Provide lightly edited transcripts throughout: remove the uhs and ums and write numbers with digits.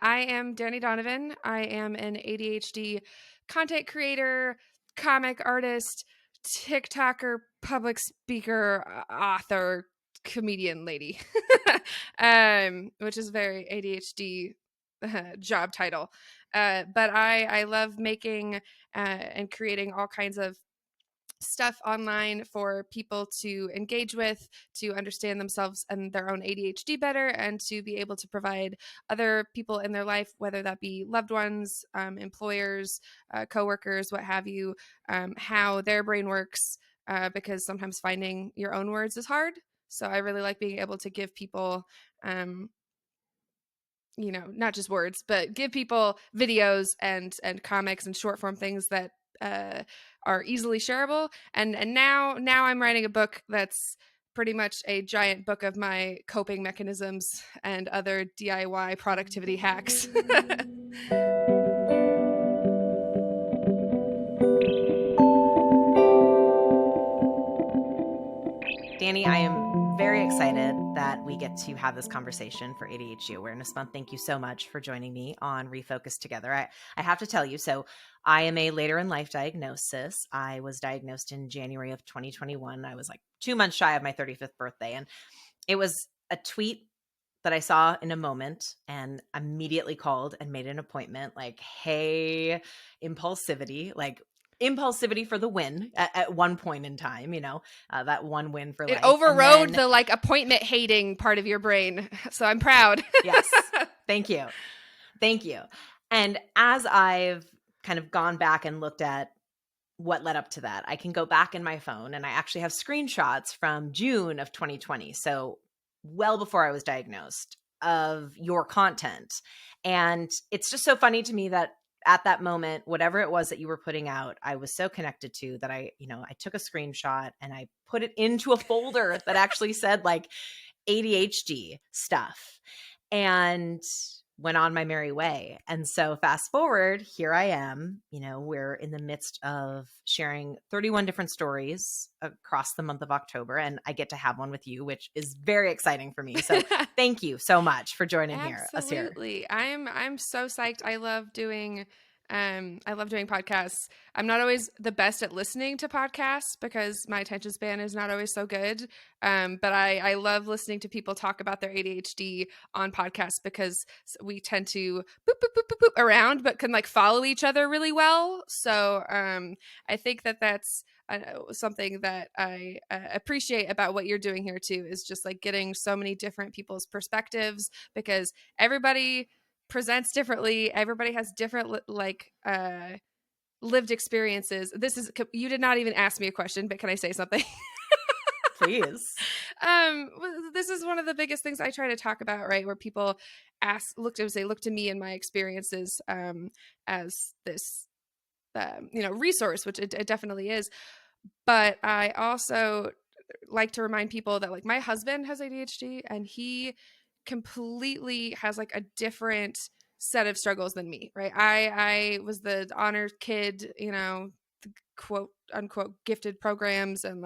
I am Dani Donovan. I am an ADHD content creator, comic artist, TikToker, public speaker, author, comedian lady, which is very ADHD job title. But I love making and creating all kinds of stuff online for people to engage with, to understand themselves and their own ADHD better, and to be able to provide other people in their life, whether that be loved ones, employers, coworkers, what have you, how their brain works, because sometimes finding your own words is hard. So I really like being able to give people not just words, but give people videos and comics and short form things that are easily shareable. And now I'm writing a book that's pretty much a giant book of my coping mechanisms and other DIY productivity hacks. Dani, I am very excited that we get to have this conversation for ADHD Awareness Month. Thank you so much for joining me on Refocus Together. I have to tell you, so I am a later in life diagnosis. I was diagnosed in January of 2021. I was like 2 months shy of my 35th birthday. And it was a tweet that I saw in a moment and immediately called and made an appointment like, hey, impulsivity for the win at one point in time, that one win for It life. overrode the appointment hating part of your brain. So I'm proud. Yes. Thank you. And as I've kind of gone back and looked at what led up to that, I can go back in my phone and I actually have screenshots from June of 2020. So well before I was diagnosed, of your content. And it's just so funny to me that at that moment, whatever it was that you were putting out, I was so connected to that I took a screenshot and I put it into a folder that actually said like ADHD stuff and went on my merry way. And so fast forward, here I am, we're in the midst of sharing 31 different stories across the month of October. And I get to have one with you, which is very exciting for me. So thank you so much for joining us here. Absolutely. I'm so psyched. I love doing podcasts. I'm not always the best at listening to podcasts because my attention span is not always so good. But I love listening to people talk about their ADHD on podcasts because we tend to boop, boop, boop, boop, boop around, but can follow each other really well. So I think that's something that I appreciate about what you're doing here too, is just getting so many different people's perspectives, because everybody presents differently. Everybody has different lived experiences. You did not even ask me a question, but can I say something? Please. This is one of the biggest things I try to talk about, right? Where people look to me and my experiences as this resource, which it definitely is. But I also like to remind people that my husband has ADHD and he completely has a different set of struggles than me, right? I was the honor kid, the quote unquote gifted programs, and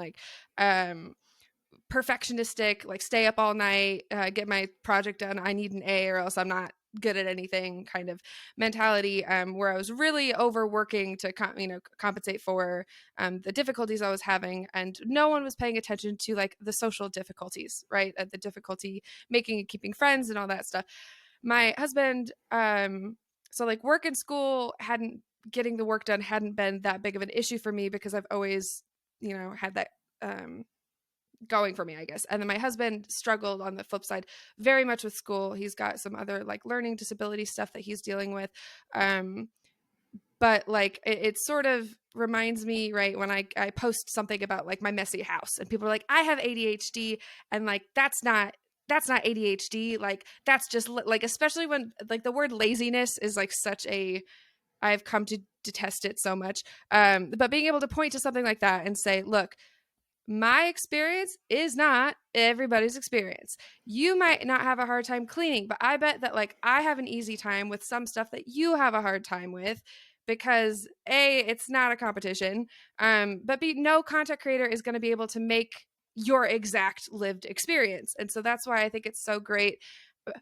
perfectionistic, stay up all night, get my project done, I need an A or else I'm not good at anything kind of mentality, where I was really overworking to compensate for the difficulties I was having, and no one was paying attention to the social difficulties, right? The difficulty making and keeping friends and all that stuff. My husband, so work and school getting the work done hadn't been that big of an issue for me because I've always had that going for me, I guess. And then my husband struggled on the flip side very much with school. He's got some other learning disability stuff that he's dealing with. But it sort of reminds me, right, when I post something about my messy house and people are like, I have ADHD, and that's not ADHD. That's just especially when the word laziness is such a, I've come to detest it so much. But being able to point to something like that and say, look, my experience is not everybody's experience. You might not have a hard time cleaning, but I bet that I have an easy time with some stuff that you have a hard time with, because A, it's not a competition, but B, no content creator is going to be able to make your exact lived experience. And so that's why I think it's so great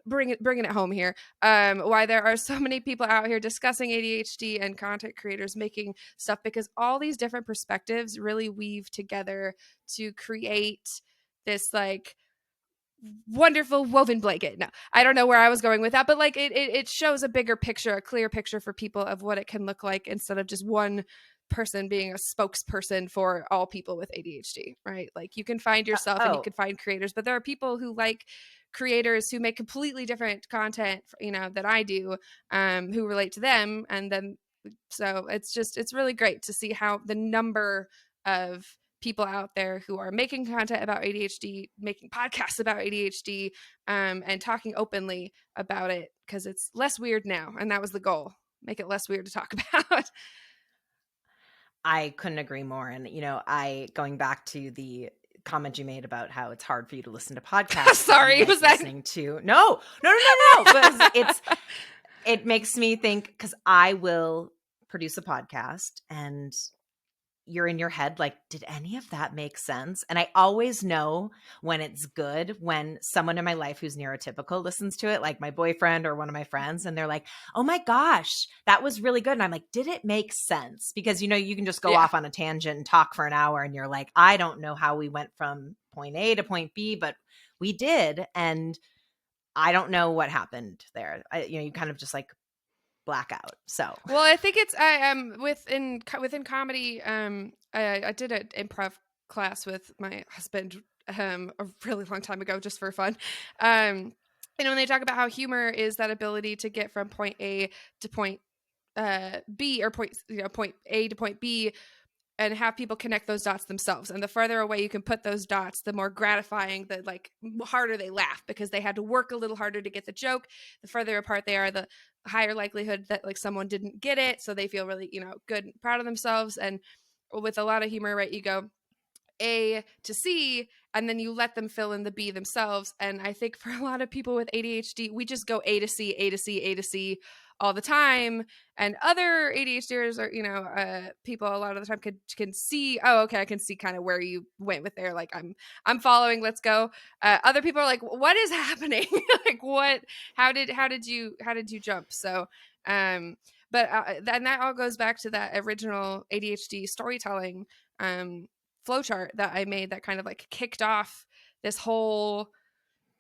bringing it home here. Why there are so many people out here discussing ADHD and content creators making stuff, because all these different perspectives really weave together to create this like wonderful woven blanket. No, I don't know where I was going with that, but like it shows a bigger picture, a clear picture for people of what it can look like, instead of just one person being a spokesperson for all people with ADHD, right? Like you can find yourself and you Oh, can find creators, but there are people who like creators who make completely different content, that I do, who relate to them. And then, so it's really great to see how the number of people out there who are making content about ADHD, making podcasts about ADHD, and talking openly about it, because it's less weird now. And that was the goal, make it less weird to talk about. I couldn't agree more. And, I, going back to the comment you made about how it's hard for you to listen to podcasts, but you Sorry, like was that? listening to, no, because it makes me think, because I will produce a podcast and you're in your head like, did any of that make sense? And I always know when it's good when someone in my life who's neurotypical listens to it, like my boyfriend or one of my friends, and they're like, oh my gosh, that was really good. And I'm like, did it make sense? Because, you can just go Yeah. off on a tangent and talk for an hour and you're like, I don't know how we went from point A to point B, but we did. And I don't know what happened there. You kind of just like blackout. So, Well, I think it's within comedy. I did an improv class with my husband a really long time ago, just for fun. And when they talk about how humor is that ability to get from point A to point B, or point A to point B, and have people connect those dots themselves. And the farther away you can put those dots, the more gratifying, the like harder they laugh, because they had to work a little harder to get the joke. The further apart they are, the higher likelihood that like someone didn't get it, so they feel really good and proud of themselves. And with a lot of humor, right, you go A to C, and then you let them fill in the B themselves. And I think for a lot of people with ADHD, we just go A to C, A to C, A to C all the time. And other ADHDers or people a lot of the time can see, oh, okay, I can see kind of where you went with there. Like I'm following. Let's go. Other people are like, what is happening? Like what? How did you jump? So. But and that all goes back to that original ADHD storytelling flowchart that I made, that kind of like kicked off this whole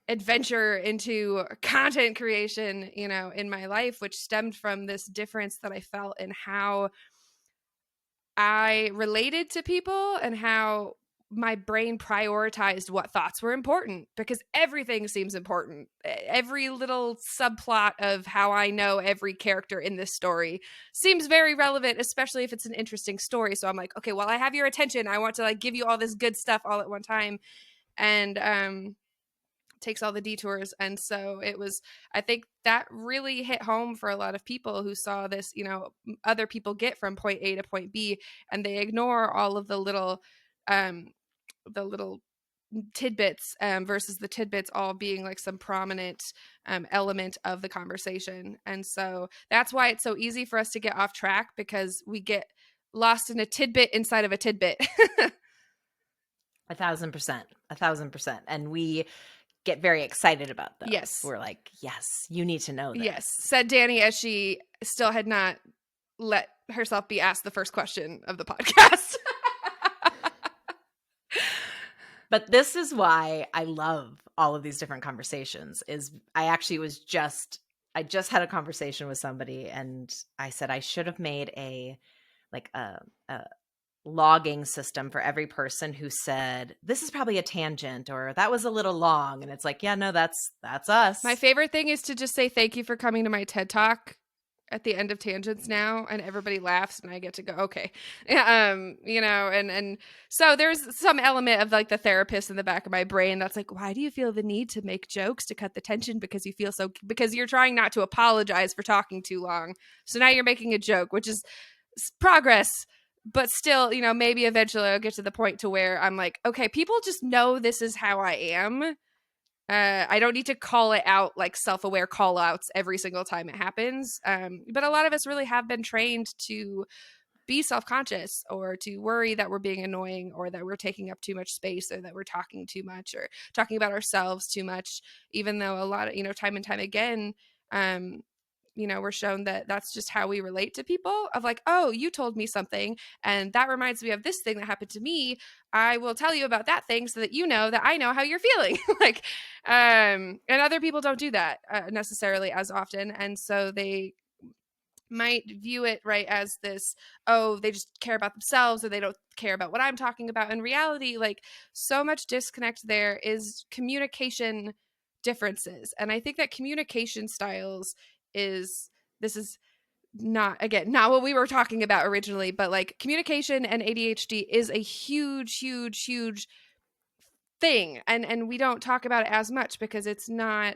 adventure into content creation, in my life, which stemmed from this difference that I felt in how I related to people and how my brain prioritized what thoughts were important, because everything seems important. Every little subplot of how I know every character in this story seems very relevant, especially if it's an interesting story. So I'm like, okay, well, I have your attention. I want to like give you all this good stuff all at one time. And takes all the detours. And so I think that really hit home for a lot of people who saw this, other people get from point A to point B, and they ignore all of um the little tidbits, versus the tidbits all being like some prominent element of the conversation. And so that's why it's so easy for us to get off track, because we get lost in a tidbit inside of a tidbit. 1,000%, 1,000%. And we get very excited about those. Yes. We're like, yes, you need to know this. Yes, said Dani, as she still had not let herself be asked the first question of the podcast. But this is why I love all of these different conversations. I just had a conversation with somebody, and I said I should have made a logging system for every person who said, this is probably a tangent, or that was a little long. And it's like, yeah, no, that's us. My favorite thing is to just say thank you for coming to my TED Talk at the end of tangents now, and everybody laughs and I get to go, okay. And so there's some element of like the therapist in the back of my brain that's like, why do you feel the need to make jokes to cut the tension? Because you're trying not to apologize for talking too long. So now you're making a joke, which is progress. But still, maybe eventually I'll get to the point to where I'm like, okay, people just know this is how I am. I don't need to call it out, like self-aware call outs every single time it happens. But a lot of us really have been trained to be self-conscious or to worry that we're being annoying or that we're taking up too much space or that we're talking too much or talking about ourselves too much, even though a lot of, time and time again, we're shown that that's just how we relate to people of like, oh, you told me something and that reminds me of this thing that happened to me. I will tell you about that thing so that you know that I know how you're feeling. Like, and other people don't do that necessarily as often. And so they might view it right as this, oh, they just care about themselves or they don't care about what I'm talking about. In reality, like, so much disconnect there is communication differences. And I think that communication styles is, this is not, again, not what we were talking about originally, but like communication and ADHD is a huge, huge, huge thing, and we don't talk about it as much because it's not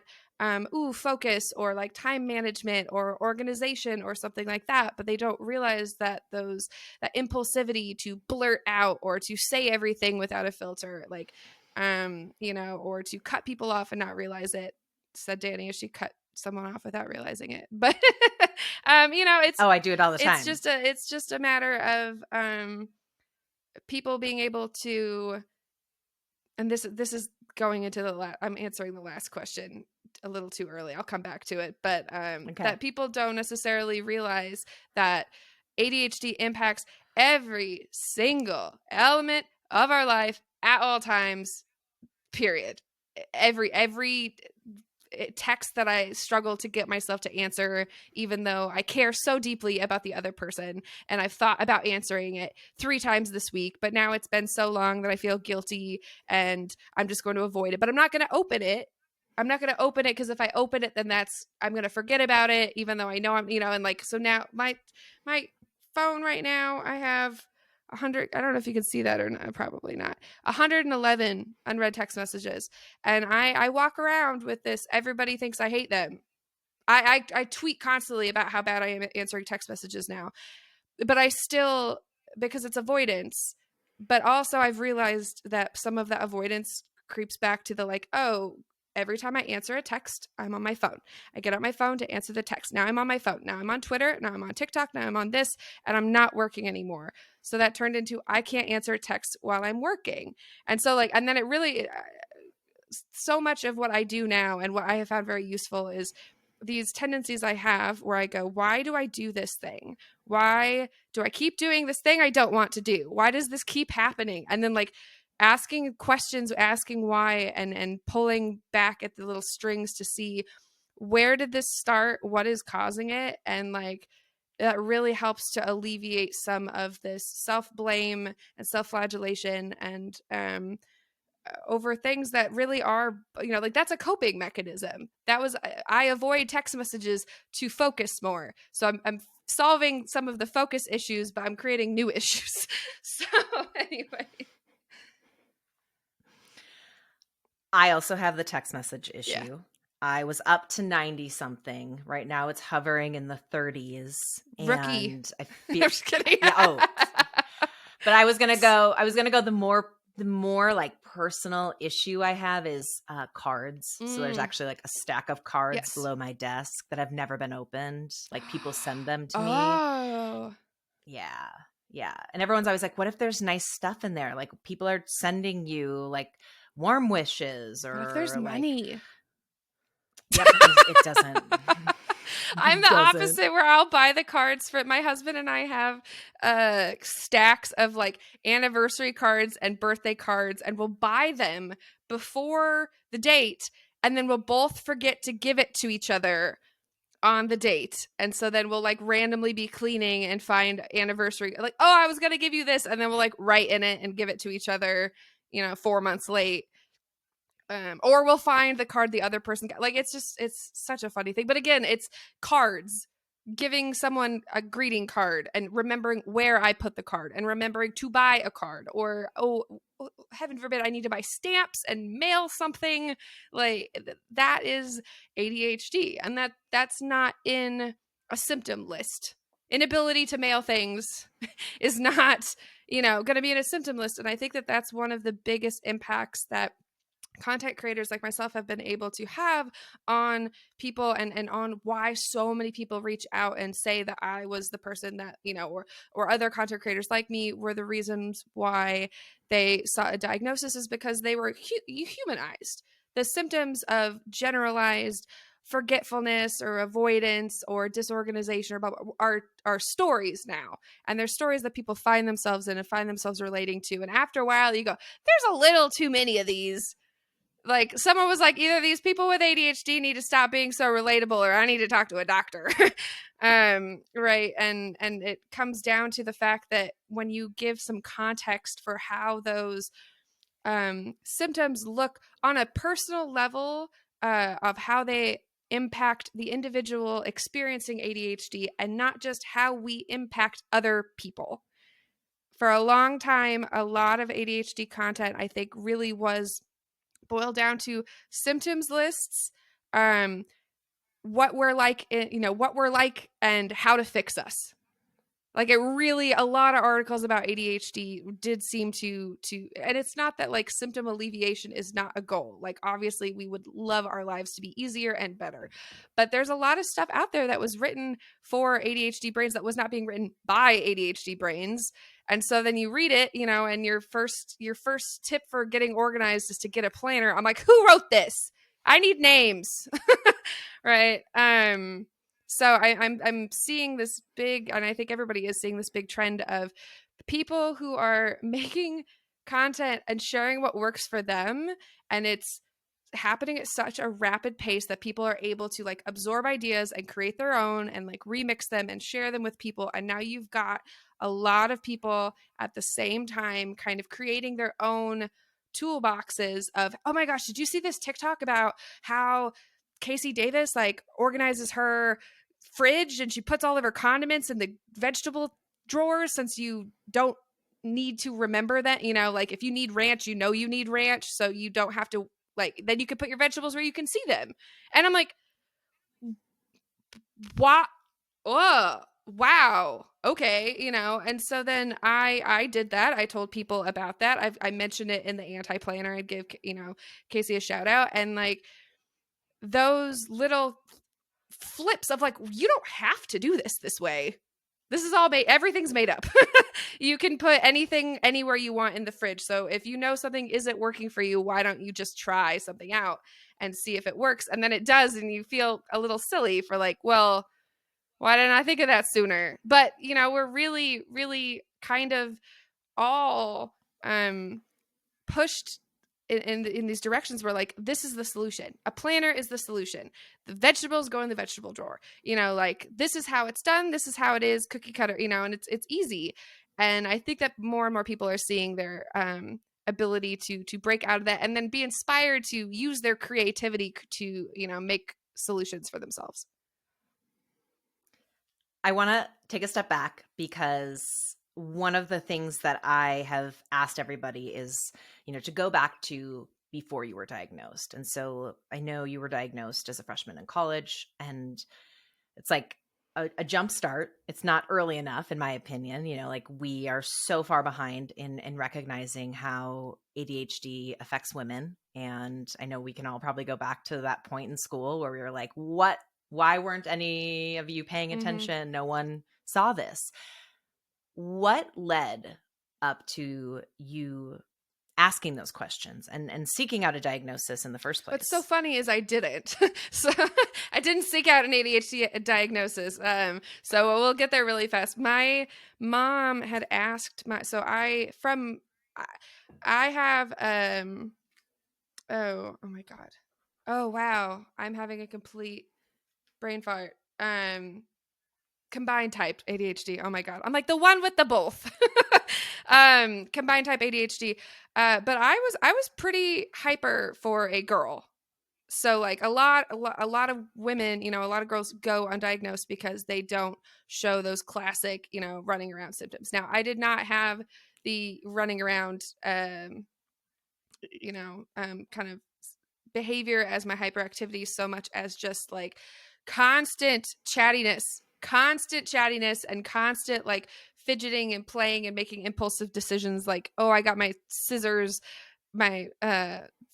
focus or like time management or organization or something like that, but they don't realize that that impulsivity to blurt out or to say everything without a filter, like or to cut people off and not realize it, said Dani as she cut someone off without realizing it. But it's, Oh, I do it all the time. it's just a matter of people being able to, and this is going into I'm answering the last question a little too early. I'll come back to it, but Okay. that people don't necessarily realize that ADHD impacts every single element of our life at all times. Period. Every text that I struggle to get myself to answer, even though I care so deeply about the other person. And I've thought about answering it 3 times this week, but now it's been so long that I feel guilty and I'm just going to avoid it. But I'm not going to open it. I'm not going to open it because if I open it, then I'm going to forget about it, even though I know and like, so now my phone right now, I have 100, I don't know if you can see that or not, probably not, 111 unread text messages. And I walk around with this, everybody thinks I hate them. I tweet constantly about how bad I am at answering text messages now. But I still, because it's avoidance, but also I've realized that some of that avoidance creeps back to the like, oh, every time I answer a text, I'm on my phone. I get out my phone to answer the text. Now I'm on my phone. Now I'm on Twitter. Now I'm on TikTok. Now I'm on this, and I'm not working anymore. So that turned into I can't answer a text while I'm working. And so and then it really, so much of what I do now and what I have found very useful is these tendencies I have where I go, why do I do this thing? Why do I keep doing this thing I don't want to do? Why does this keep happening? And then asking questions, asking why, and pulling back at the little strings to see where did this start? What is causing it? And that really helps to alleviate some of this self-blame and self-flagellation and over things that really are, that's a coping mechanism. That was, I avoid text messages to focus more. So I'm solving some of the focus issues, but I'm creating new issues. So anyway. I also have the text message issue. Yeah. I was up to 90 something. Right now it's hovering in the 30s. Rookie. And I feel, I'm just kidding. Yeah, but I was gonna go the more like personal issue I have is cards. So there's actually like a stack of cards below my desk that have never been opened. Like people send them to me. Oh. Yeah. And everyone's always like, what if there's nice stuff in there? Like people are sending you like warm wishes or what if there's money? Yep, it doesn't. I'm the opposite where I'll buy the cards for my husband and I have stacks of like anniversary cards and birthday cards, and we'll buy them before the date and then we'll both forget to give it to each other on the date. And so then we'll like randomly be cleaning and find anniversary, like, oh, I was going to give you this. And then we'll like write in it and give it to each other, 4 months late. Or we'll find the card the other person got. Like, it's such a funny thing. But again, it's cards, giving someone a greeting card and remembering where I put the card and remembering to buy a card, or, oh, heaven forbid, I need to buy stamps and mail something. Like, that is ADHD. And that's not in a symptom list. Inability to mail things is not, going to be in a symptom list. And I think that that's one of the biggest impacts that content creators like myself have been able to have on people, and on why so many people reach out and say that I was the person that, or other content creators like me were the reasons why they saw a diagnosis, is because they were humanized. The symptoms of generalized forgetfulness or avoidance or disorganization are stories now, and they're stories that people find themselves in and find themselves relating to, and after a while you go, there's a little too many of these. Like, someone was like, either these people with ADHD need to stop being so relatable, or I need to talk to a doctor. Right. And it comes down to the fact that when you give some context for how those symptoms look on a personal level, of how they impact the individual experiencing ADHD, and not just how we impact other people. For a long time, a lot of ADHD content, I think, really was boil down to symptoms lists, um, what we're like, what we're like, and how to fix us. Like, it really, a lot of articles about ADHD did seem to, and it's not that like symptom alleviation is not a goal. Like, obviously we would love our lives to be easier and better, but there's a lot of stuff out there that was written for ADHD brains that was not being written by ADHD brains. And so then you read it, and your first tip for getting organized is to get a planner. I'm like, who wrote this? I need names. Right. So I'm seeing this big, and I think everybody is seeing this big trend of people who are making content and sharing what works for them, and it's happening at such a rapid pace that people are able to like absorb ideas and create their own and like remix them and share them with people. And now you've got a lot of people at the same time kind of creating their own toolboxes of, oh my gosh, did you see this TikTok about how Casey Davis like organizes her fridge and she puts all of her condiments in the vegetable drawers, since you don't need to remember that, like if you need ranch, you need ranch, so you don't have to, like, then you can put your vegetables where you can see them. And I'm like, what? Oh, wow. Okay. And so then I did that. I told people about that. I mentioned it in the anti-planner. I'd give, Casey a shout out, and like those little flips of like, you don't have to do this way. This is all made, everything's made up. You can put anything anywhere you want in the fridge. So if you know something isn't working for you, why don't you just try something out and see if it works? And then it does, and you feel a little silly for like, well, why didn't I think of that sooner? But, we're really, really kind of all pushed in these directions where like, this is the solution. A planner is the solution. The vegetables go in the vegetable drawer. Like, this is how it's done. This is how it is, cookie cutter. And it's easy. And I think that more and more people are seeing their ability to break out of that, and then be inspired to use their creativity to make solutions for themselves. I want to take a step back, because one of the things that I have asked everybody is, to go back to before you were diagnosed. And so I know you were diagnosed as a freshman in college, and it's like a jump start. It's not early enough, in my opinion. Like, we are so far behind in recognizing how ADHD affects women. And I know we can all probably go back to that point in school where we were like, why weren't any of you paying attention? Mm-hmm. No one saw this. What led up to you asking those questions and seeking out a diagnosis in the first place? What's so funny is I didn't. So I didn't seek out an ADHD diagnosis. So we'll get there really fast. My mom had asked I have, oh my God. Oh, wow. I'm having a complete brain fart. Combined type ADHD. Oh my God. I'm like the one with the both. Combined type ADHD. But I was pretty hyper for a girl. So like a lot of women, a lot of girls go undiagnosed because they don't show those classic, running around symptoms. Now, I did not have the running around, kind of behavior as my hyperactivity, so much as just like constant chattiness and constant like fidgeting and playing and making impulsive decisions, like, oh, I got my scissors, my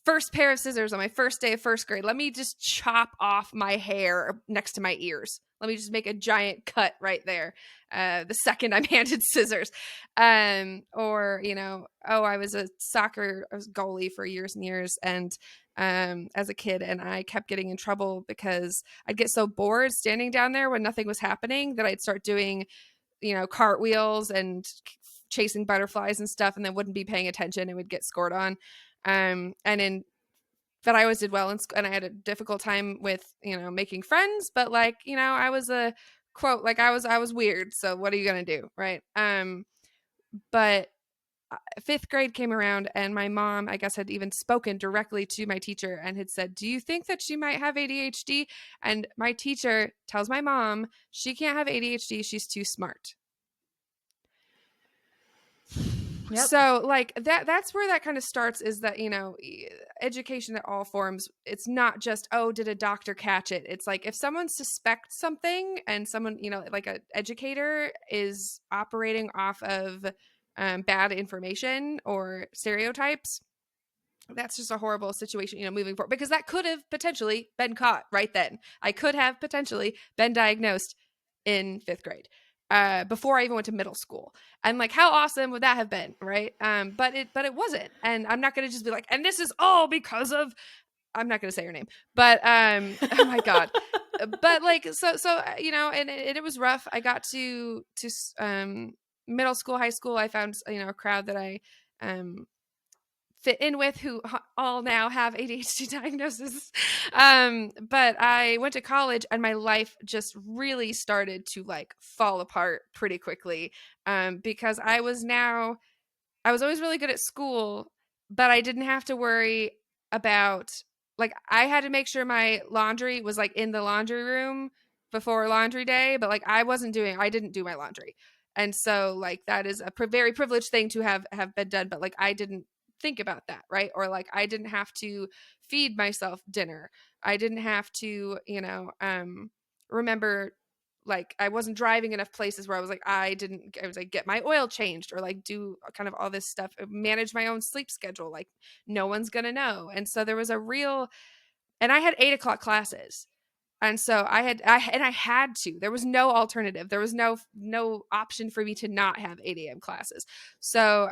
first pair of scissors on my first day of first grade. Let me just chop off my hair next to my ears. Let me just make a giant cut right there. The second I'm handed scissors. Or, I was I was goalie for years and years. And as a kid, and I kept getting in trouble because I'd get so bored standing down there when nothing was happening that I'd start doing, cartwheels and chasing butterflies and stuff, and then wouldn't be paying attention and would get scored on. And in But I always did well in school, and I had a difficult time with, making friends, but I was a quote, I was weird. So what are you going to do? Right. But fifth grade came around, and my mom, I guess, had even spoken directly to my teacher and had said, do you think that she might have ADHD? And my teacher tells my mom she can't have ADHD. She's too smart. Yep. So that's where that kind of starts, is that, education at all forms. It's not just, oh, did a doctor catch it? It's like, if someone suspects something and someone, like an educator is operating off of bad information or stereotypes, that's just a horrible situation, moving forward, because that could have potentially been caught right then. I could have potentially been diagnosed in fifth grade, before I even went to middle school. And how awesome would that have been, right? But it wasn't. And I'm not going to just be like, and this is all because of, I'm not going to say her name, but oh my god. But and it was rough. I got to middle school, high school. I found a crowd that I fit in with, who all now have ADHD diagnosis. But I went to college, and my life just really started to fall apart pretty quickly, because I was always really good at school, but I didn't have to worry about, I had to make sure my laundry was in the laundry room before laundry day, but I didn't do my laundry. And so that is a very privileged thing to have been done, but I didn't think about that, right? Or I didn't have to feed myself dinner. I didn't have to, remember, I wasn't driving enough places where I was get my oil changed, or do kind of all this stuff, manage my own sleep schedule. No one's gonna know. And so there was and I had 8 o'clock classes. And so I had to, there was no alternative. There was no option for me to not have 8 a.m. classes. So,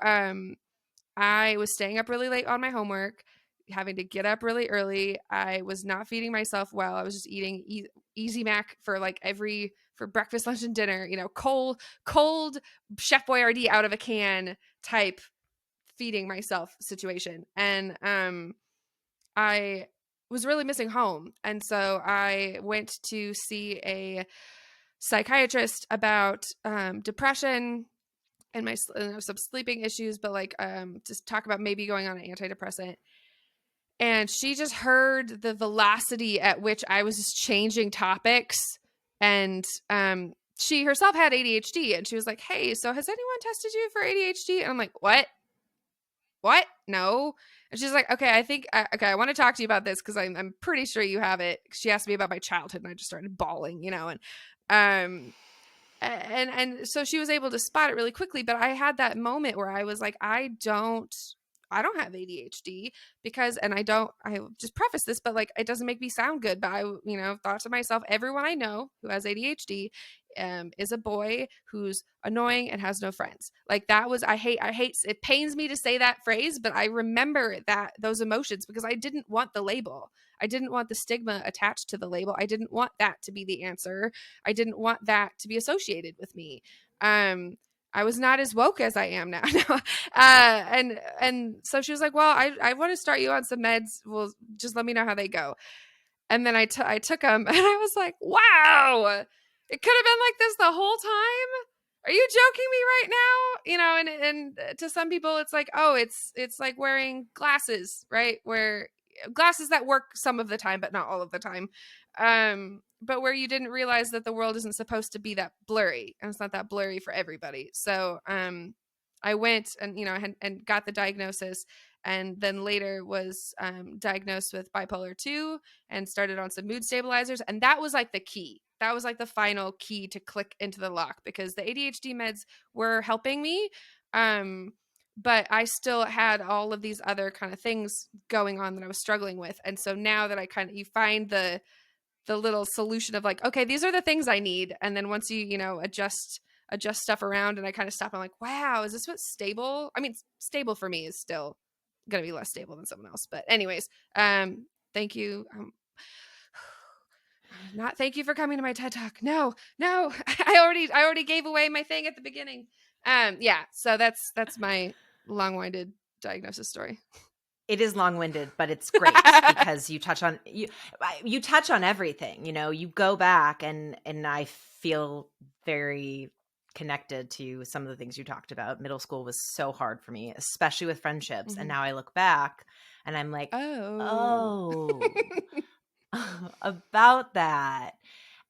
I was staying up really late on my homework, having to get up really early. I was not feeding myself well. I was just eating Easy Mac for for breakfast, lunch, and dinner. Cold Chef Boyardee out of a can type feeding myself situation. And I was really missing home, and so I went to see a psychiatrist about depression and some sleeping issues, but just talk about maybe going on an antidepressant. And she just heard the velocity at which I was just changing topics. And she herself had ADHD, and she was like, hey, so has anyone tested you for ADHD? And I'm like, what? No. And she's like, okay, I want to talk to you about this, because I'm pretty sure you have it. She asked me about my childhood, and I just started bawling, and so she was able to spot it really quickly. But I had that moment where I was like, I don't have ADHD, because, and I just preface this, but it doesn't make me sound good, but I thought to myself, everyone I know who has ADHD is a boy who's annoying and has no friends. I hate, it pains me to say that phrase, but I remember those emotions, because I didn't want the label. I didn't want the stigma attached to the label. I didn't want that to be the answer. I didn't want that to be associated with me. I was not as woke as I am now. And so she was like, well, I want to start you on some meds. Well, just let me know how they go. And then I took them, and I was like, wow, it could have been like this the whole time. Are you joking me right now? And to some people, it's like, oh, it's like wearing glasses, right? Where glasses that work some of the time, but not all of the time. But where you didn't realize that the world isn't supposed to be that blurry, and it's not that blurry for everybody. So I went and and got the diagnosis, and then later was diagnosed with bipolar 2 and started on some mood stabilizers. And that was the key. That was the final key to click into the lock, because the ADHD meds were helping me, but I still had all of these other kind of things going on that I was struggling with. And so now that I kind of, you find the little solution of like, okay, these are the things I need. And then once you know, adjust stuff around and I kind of stop, I'm like, wow, is this what's stable? I mean, stable for me is still going to be less stable than someone else. But anyways, thank you. Not thank you for coming to my TED Talk. No, no, I already gave away my thing at the beginning. Yeah. So that's my long-winded diagnosis story. It is long-winded, but it's great because you touch on you touch on everything. You know, you go back and I feel very connected to some of the things you talked about. Middle school was so hard for me, especially with friendships. And Mm-hmm. now I look back and I'm like, Oh. oh, about that.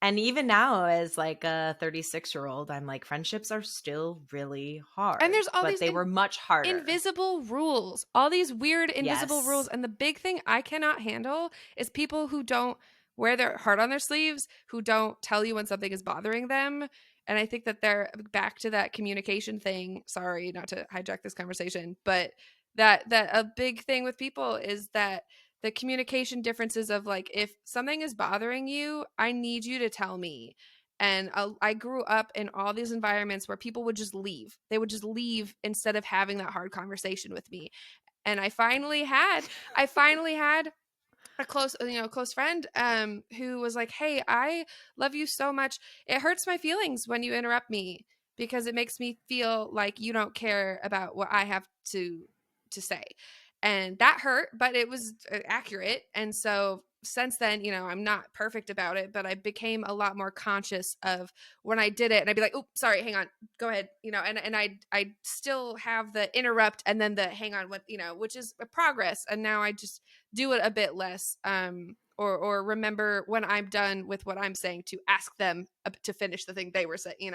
And even now, as like a 36-year-old, I'm like, friendships are still really And hard, there's all but these they were much harder. invisible rules, all these weird invisible rules. Yes. And the big thing I cannot handle is people who don't wear their heart on their sleeves, who don't tell you when something is bothering them. And I think that they're back to that communication thing. Sorry, not to hijack this conversation, but that a big thing with people is that the communication differences of like, if something is bothering you, I need you to tell me. And I grew up in all these environments where people would just leave. They would just leave instead of having that hard conversation with me. And I finally had a close friend who was like, "Hey, I love you so much. It hurts my feelings when you interrupt me because it makes me feel like you don't care about what I have to say." And that hurt, but it was accurate. And so since then, I'm not perfect about it, but I became a lot more conscious of when I did it, and I'd be like, "Oh, sorry, hang on, go ahead," and I still have the interrupt and then the hang on, what which is a progress. And now I just do it a bit less, or remember when I'm done with what I'm saying to ask them to finish the thing they were saying.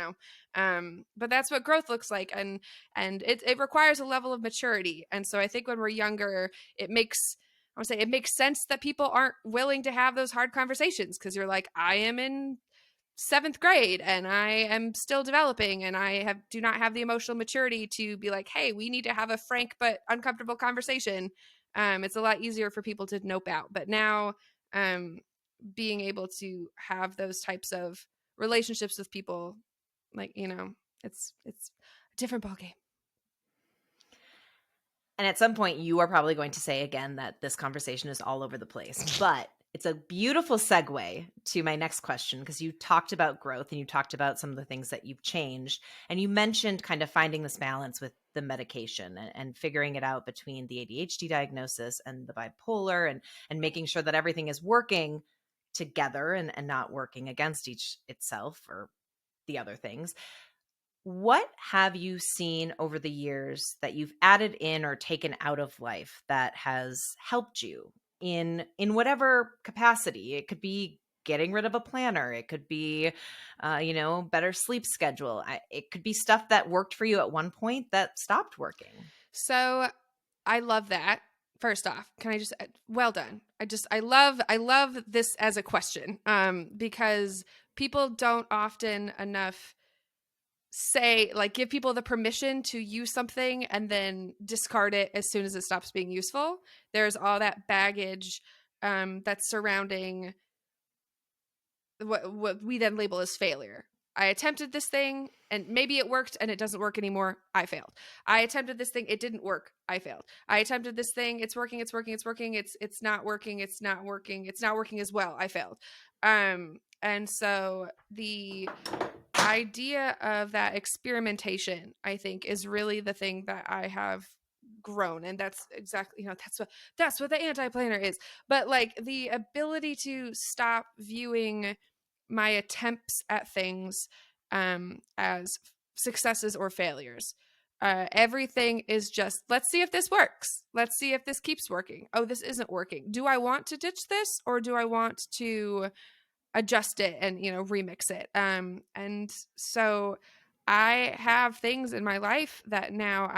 But that's what growth looks like, and it requires a level of maturity. And so I think when we're younger, it makes sense that people aren't willing to have those hard conversations, because you're like, I am in seventh grade and I am still developing, and I do not have the emotional maturity to be like, hey, we need to have a frank but uncomfortable conversation. It's a lot easier for people to nope out. But now, um, being able to have those types of relationships with people, like, it's a different ballgame. And at some point, you are probably going to say again that this conversation is all over the place. But it's a beautiful segue to my next question, because you talked about growth and you talked about some of the things that you've changed. And you mentioned kind of finding this balance with the medication and figuring it out between the ADHD diagnosis and the bipolar, and making sure that everything is working together and not working against each itself or the other things. What have you seen over the years that you've added in or taken out of life that has helped you in whatever capacity? It could be getting rid of a planner. It could be, better sleep schedule. It could be stuff that worked for you at one point that stopped working. So I love that. First off, can I just well done. I love this as a question, because people don't often enough say, like, give people the permission to use something and then discard it as soon as it stops being useful. There's all that baggage that's surrounding what we then label as failure. I attempted this thing and maybe it worked and it doesn't work anymore. I failed. I attempted this thing, it didn't work. I failed. I attempted this thing, it's working, it's working, it's working, it's not working, it's not working, it's not working as well. I failed. And so the idea of that experimentation, I think, is really the thing that I have grown. And that's exactly, that's what the anti-planner is. But like the ability to stop viewing my attempts at things as successes or failures. Everything is just, let's see if this works. Let's see if this keeps working. Oh, this isn't working. Do I want to ditch this, or do I want to adjust it and remix it? And so I have things in my life that now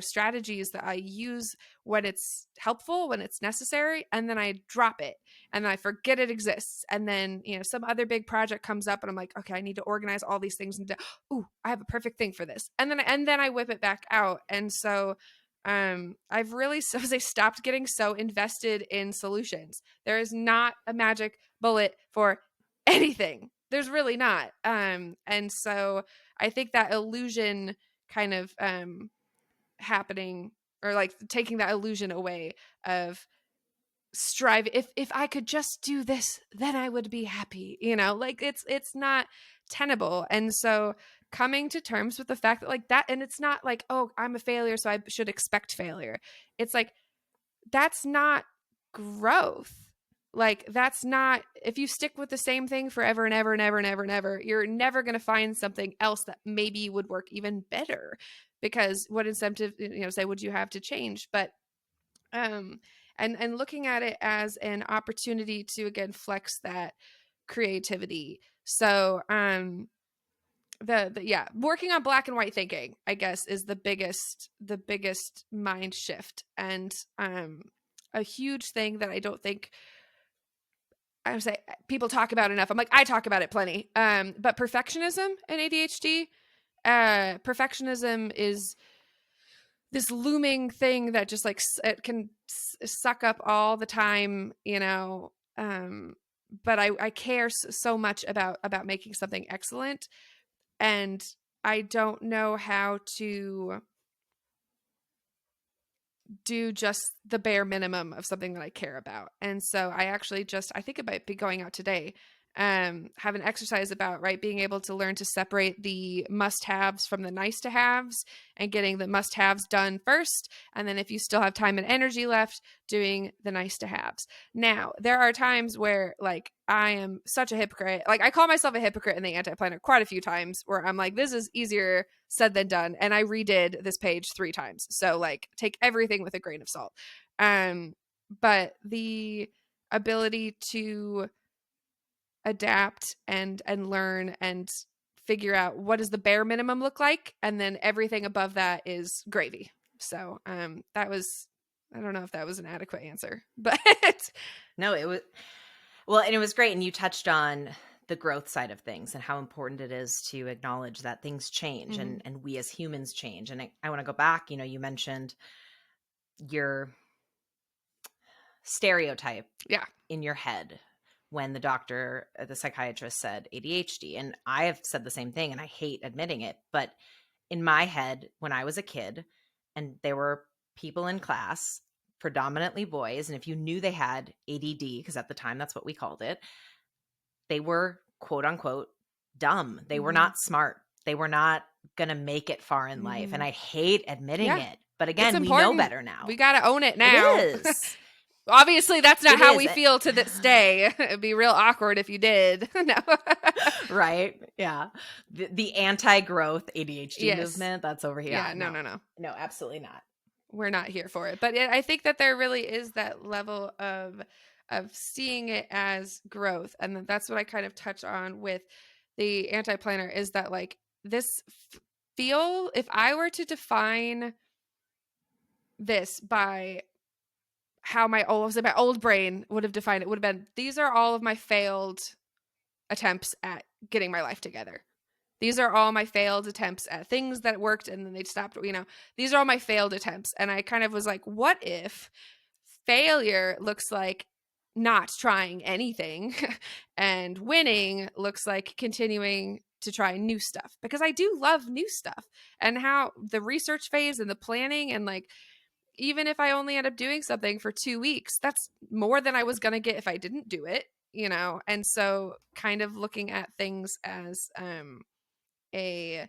strategies that I use when it's helpful, when it's necessary, and then I drop it and then I forget it exists. And then, some other big project comes up and I'm like, okay, I need to organize all these things into, ooh, I have a perfect thing for this. And then I whip it back out. And so I've really so I stopped getting so invested in solutions. There is not a magic bullet for anything. There's really not. And so I think that illusion kind of happening, or like taking that illusion away of strive, if I could just do this, then I would be happy, like it's not tenable. And so coming to terms with the fact that like that, and it's not like, oh, I'm a failure so I should expect failure. It's like, that's not growth. Like, that's not, if you stick with the same thing forever and ever and ever and ever and ever, you're never going to find something else that maybe would work even better. Because what incentive, say, would you have to change? But and looking at it as an opportunity to again flex that creativity. So the working on black and white thinking, I guess, is the biggest mind shift. And a huge thing that I don't think, I would say, people talk about enough. I'm like, I talk about it plenty. But perfectionism and ADHD, perfectionism is this looming thing that just like it can suck up all the time, but I care so much about making something excellent, and I don't know how to do just the bare minimum of something that I care about. And so I think it might be going out today, have an exercise about, right, being able to learn to separate the must-haves from the nice-to-haves, and getting the must-haves done first. And then if you still have time and energy left, doing the nice-to-haves. Now, there are times where like I am such a hypocrite. Like, I call myself a hypocrite in the anti-planner quite a few times, where I'm like, this is easier said than done. And I redid this page 3 times. So like, take everything with a grain of salt. But the ability to adapt and learn and figure out what does the bare minimum look like, and then everything above that is gravy. So that was, I don't know if that was an adequate answer, but No, it was, well, and it was great. And you touched on the growth side of things and how important it is to acknowledge that things change, Mhm. and we as humans change. And I want to go back, you mentioned your stereotype Yeah. in your head when the psychiatrist said ADHD. And I have said the same thing, and I hate admitting it. But in my head, when I was a kid and there were people in class, predominantly boys, and if you knew they had ADD, because at the time that's what we called it, they were quote unquote dumb. They were Mhm. not smart. They were not going to make it far in life. And Mhm. I hate admitting Yeah, it. But it's again, we know important. better We now. got to own it It now. is. Obviously, that's not It how is. we feel to this day. It'd be real awkward if you did. No. Right? Yeah. The anti-growth ADHD Yes. movement, that's over here. Yeah. Yeah, No, no, no. no, absolutely not. We're not here for it. But I think that there really is that level of seeing it as growth. And that's what I kind of touch on with the anti-planner, is that like this feel, if I were to define this by how my old brain would have defined it, would have been, these are all of my failed attempts at getting my life together. These are all my failed attempts at things that worked and then they stopped, these are all my failed attempts. And I kind of was like, what if failure looks like not trying anything and winning looks like continuing to try new stuff? Because I do love new stuff, and how the research phase and the planning, and like, even if I only end up doing something for 2 weeks, that's more than I was going to get if I didn't do it, And so kind of looking at things as a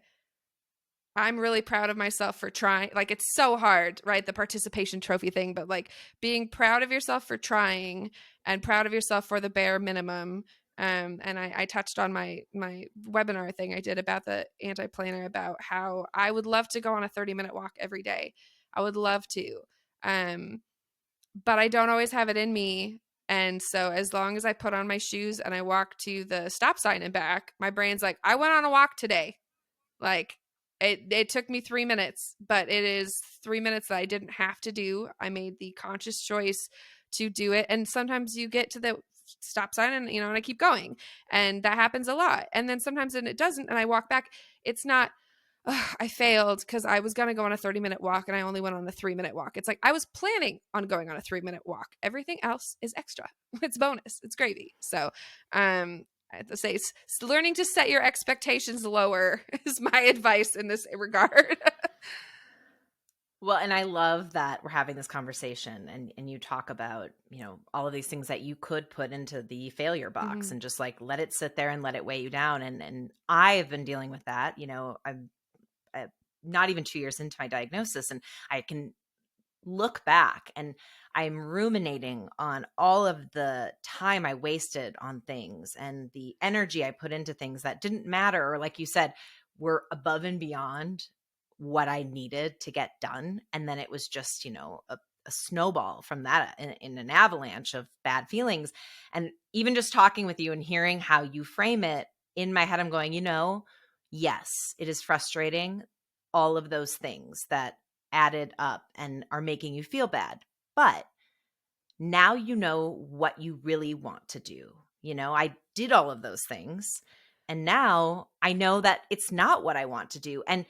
I'm really proud of myself for trying. Like, it's so hard, right? The participation trophy thing, but like being proud of yourself for trying, and proud of yourself for the bare minimum. And I touched on my webinar thing I did about the anti-planner, about how I would love to go on a 30-minute walk every day. I would love to. But I don't always have it in me. And so as long as I put on my shoes and I walk to the stop sign and back, my brain's like, I went on a walk today. Like, It took me 3 minutes, but it is 3 minutes that I didn't have to do. I made the conscious choice to do it. And sometimes you get to the stop sign and, and I keep going. And that happens a lot. And then sometimes it doesn't. And I walk back. It's not, I failed because I was going to go on a 30-minute walk and I only went on a 3-minute walk. It's like I was planning on going on a 3-minute walk. Everything else is extra. It's bonus. It's gravy. So, I have to say, learning to set your expectations lower is my advice in this regard. Well, and I love that we're having this conversation and you talk about, all of these things that you could put into the failure box and just like let it sit there and let it weigh you down. And I've been dealing with that. I'm not even 2 years into my diagnosis, and I can look back and I'm ruminating on all of the time I wasted on things and the energy I put into things that didn't matter, or like you said, were above and beyond what I needed to get done. And then it was just, a snowball from that in an avalanche of bad feelings. And even just talking with you and hearing how you frame it in my head, I'm going, yes, it is frustrating. All of those things that added up and are making you feel bad. But now you know what you really want to do. I did all of those things. And now I know that it's not what I want to do. And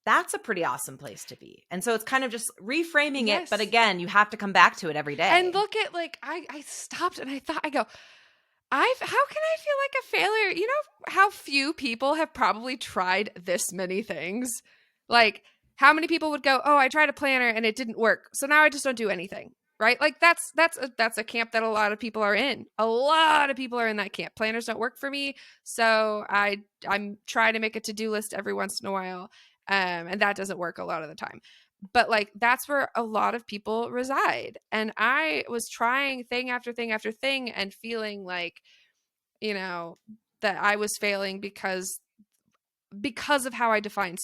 that's a pretty awesome place to be. And so it's kind of just reframing it. But Yes. again, you have to come back to it every day. And look at, like, I stopped and I go, how can I feel like a failure? You know how few people have probably tried this many things? Like, how many people would go, "Oh, I tried a planner and it didn't work. So now I just don't do anything." Right? Like that's a camp that a lot of people are in. A lot of people are in that camp. Planners don't work for me, so I'm trying to make a to-do list every once in a while. And that doesn't work a lot of the time. But like that's where a lot of people reside. And I was trying thing after thing after thing and feeling like, you know, that I was failing because of how I define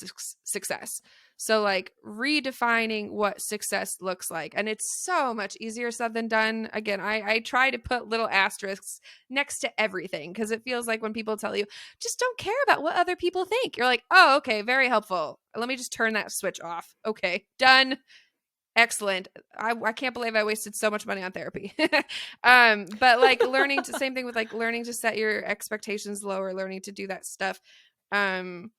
success. So like redefining what success looks like. And it's so much easier said than done. Again, I try to put little asterisks next to everything because it feels like when people tell you, just don't care about what other people think. You're like, oh, okay, very helpful. Let me just turn that switch off. Okay, done. Excellent. I can't believe I wasted so much money on therapy. But like same thing with like learning to set your expectations lower, learning to do that stuff. Um,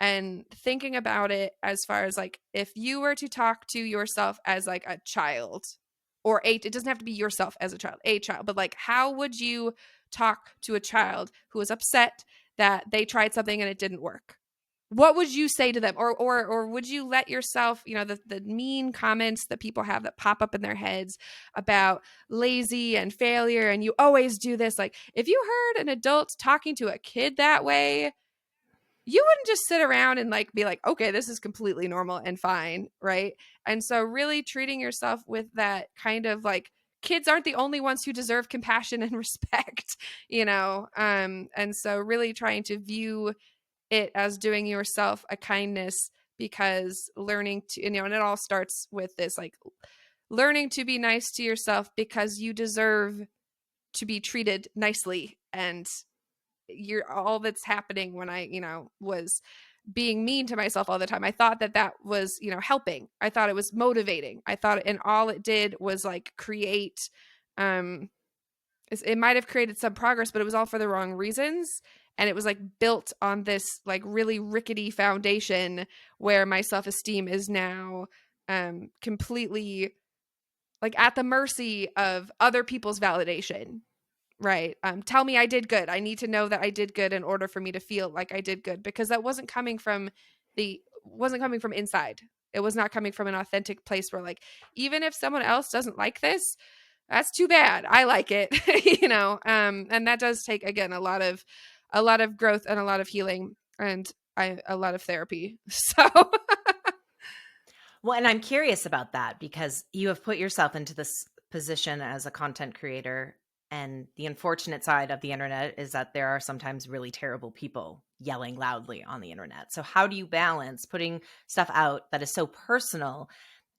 and thinking about it as far as like if you were to talk to yourself as like a child or it doesn't have to be yourself as a child, but like how would you talk to a child who was upset that they tried something and it didn't work? What would you say to them? Or would you let yourself, the mean comments that people have that pop up in their heads about lazy and failure and you always do this, like if you heard an adult talking to a kid that way, you wouldn't just sit around and like be like, okay, this is completely normal and fine, right? And so really treating yourself with that kind of like kids aren't the only ones who deserve compassion and respect, and so really trying to view it as doing yourself a kindness because learning to, and it all starts with this like learning to be nice to yourself because you deserve to be treated nicely. And you're all that's happening when I, was being mean to myself all the time. I thought that was, helping. I thought it was motivating. I thought, and all it did was like create, it might have created some progress, but it was all for the wrong reasons. And it was like built on this like really rickety foundation where my self-esteem is now completely like at the mercy of other people's validation. Right. Tell me I did good. I need to know that I did good in order for me to feel like I did good because that wasn't coming from inside. It was not coming from an authentic place where like even if someone else doesn't like this, that's too bad. I like it, and that does take again a lot of growth and a lot of healing and a lot of therapy. So Well, and I'm curious about that because you have put yourself into this position as a content creator. And the unfortunate side of the internet is that there are sometimes really terrible people yelling loudly on the internet. So, how do you balance putting stuff out that is so personal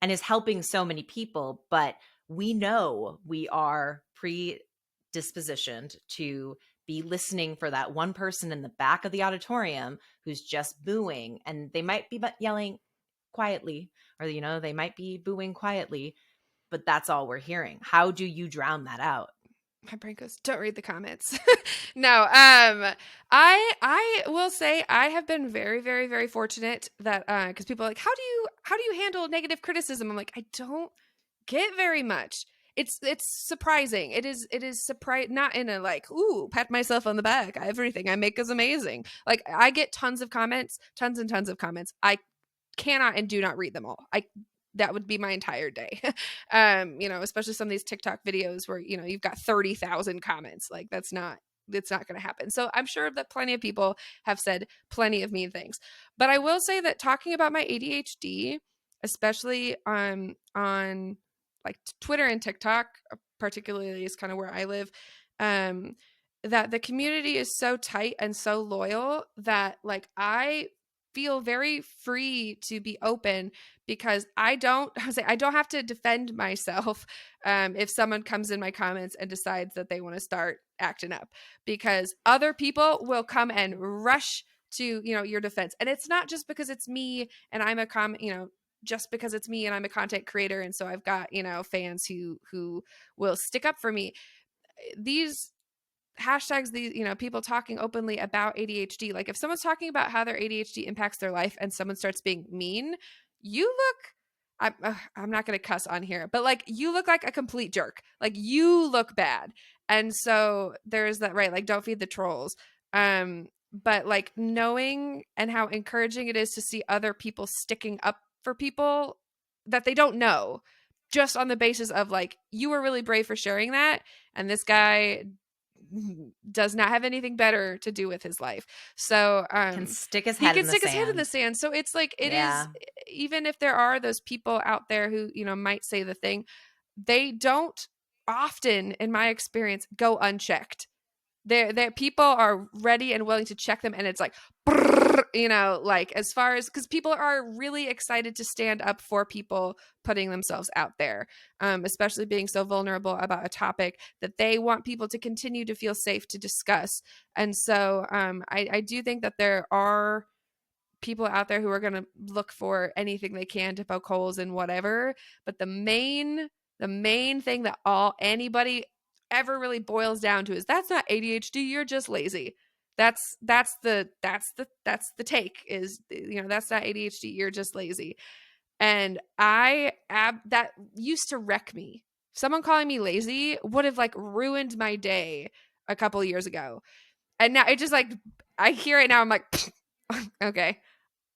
and is helping so many people? But we know we are predispositioned to be listening for that one person in the back of the auditorium who's just booing, and they might be yelling quietly, or, you know, they might be booing quietly, but that's all we're hearing. How do you drown that out? My brain goes, don't read the comments. No, I will say I have been very, very, very fortunate that because people are like, how do you handle negative criticism? I'm like, I don't get very much. It's surprising. It is surprise, not in a like, ooh, pat myself on the back. Everything I make is amazing. Like, I get tons of comments, tons and tons of comments. I cannot and do not read them all. I That would be my entire day. You know, especially some of these TikTok videos where, you know, you've got 30,000 comments. Like, it's not going to happen. So I'm sure that plenty of people have said plenty of mean things. But I will say that talking about my ADHD, especially on like Twitter and TikTok, particularly is kind of where I live, that the community is so tight and so loyal that like I feel very free to be open because I don't have to defend myself if someone comes in my comments and decides that they want to start acting up, because other people will come and rush to, you know, your defense. And it's not just because it's me and I'm just because it's me and I'm a content creator and so I've got, you know, fans who will stick up for me. These hashtags, these, you know, people talking openly about ADHD, like if someone's talking about how their ADHD impacts their life and someone starts being mean, you look, I'm not going to cuss on here, but like you look like a complete jerk. Like you look bad. And so there's that, right? Like don't feed the trolls. But like knowing and how encouraging it is to see other people sticking up for people that they don't know, just on the basis of like, you were really brave for sharing that. And this guy does not have anything better to do with his life. So Can stick his he head can in the stick his head in the sand. sand. So it's like it is, Yeah. even if there are those people out there who, you know, might say the thing, they don't often, in my experience, go unchecked. Their people are ready and willing to check them, and it's like, you know, like as far as, because people are really excited to stand up for people putting themselves out there, especially being so vulnerable about a topic that they want people to continue to feel safe to discuss. And so I do think that there are people out there who are going to look for anything they can to poke holes in whatever. But the main thing that anybody ever really boils down to is, that's not ADHD, you're just lazy. That's the take is, you know, that's not ADHD, you're just lazy. And that used to wreck me. Someone calling me lazy would have like ruined my day a couple years ago. And now it just like, I hear it now, I'm like, okay,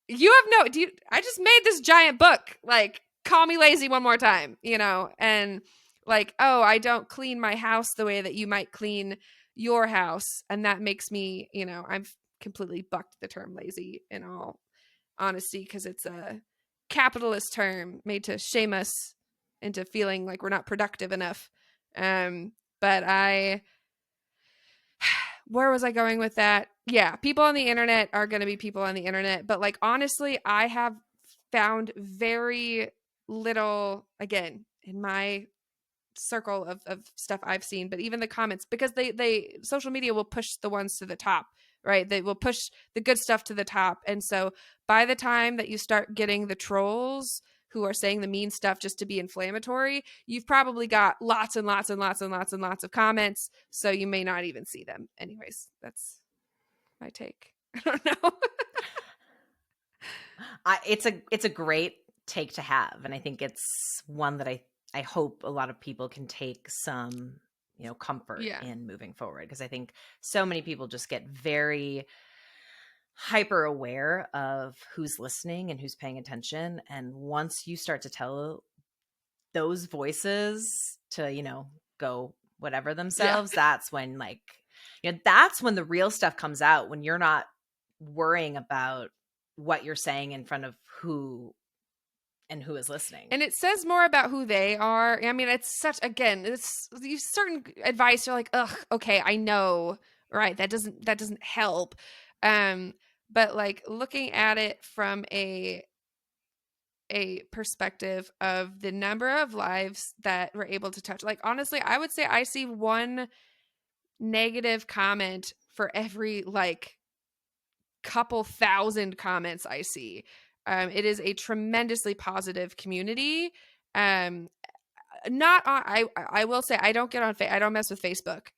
you have no, I just made this giant book. Like, call me lazy one more time, you know? And like, oh, I don't clean my house the way that you might clean your house. And that makes me, you know, I've completely bucked the term lazy in all honesty, because it's a capitalist term made to shame us into feeling like we're not productive enough. But where was I going with that? Yeah, people on the internet are going to be people on the internet. But like, honestly, I have found very little, again, in my circle of stuff I've seen, but even the comments, because they social media will push the ones to the top, right? They will push the good stuff to the top. And so by the time that you start getting the trolls who are saying the mean stuff just to be inflammatory, you've probably got lots and lots and lots and lots and lots of comments. So you may not even see them. Anyways, that's my take. I don't know. It's a great take to have, and I think it's one that I hope a lot of people can take some, you know, comfort Yeah. in moving forward, because I think so many people just get very hyper aware of who's listening and who's paying attention, and once you start to tell those voices to, you know, go whatever Yeah. themselves, that's when, like, you know, that's when the real stuff comes out, when you're not worrying about what you're saying in front of who is listening. And it says more about who they are. I mean, it's such, again, it's these certain advice, you're like, ugh, okay, I know, right? That doesn't help. But like looking at it from a perspective of the number of lives that we're able to touch. Like, honestly, I would say I see one negative comment for every like couple thousand comments I see. It is a tremendously positive community. Um, not on, I will say I don't get on I don't mess with Facebook.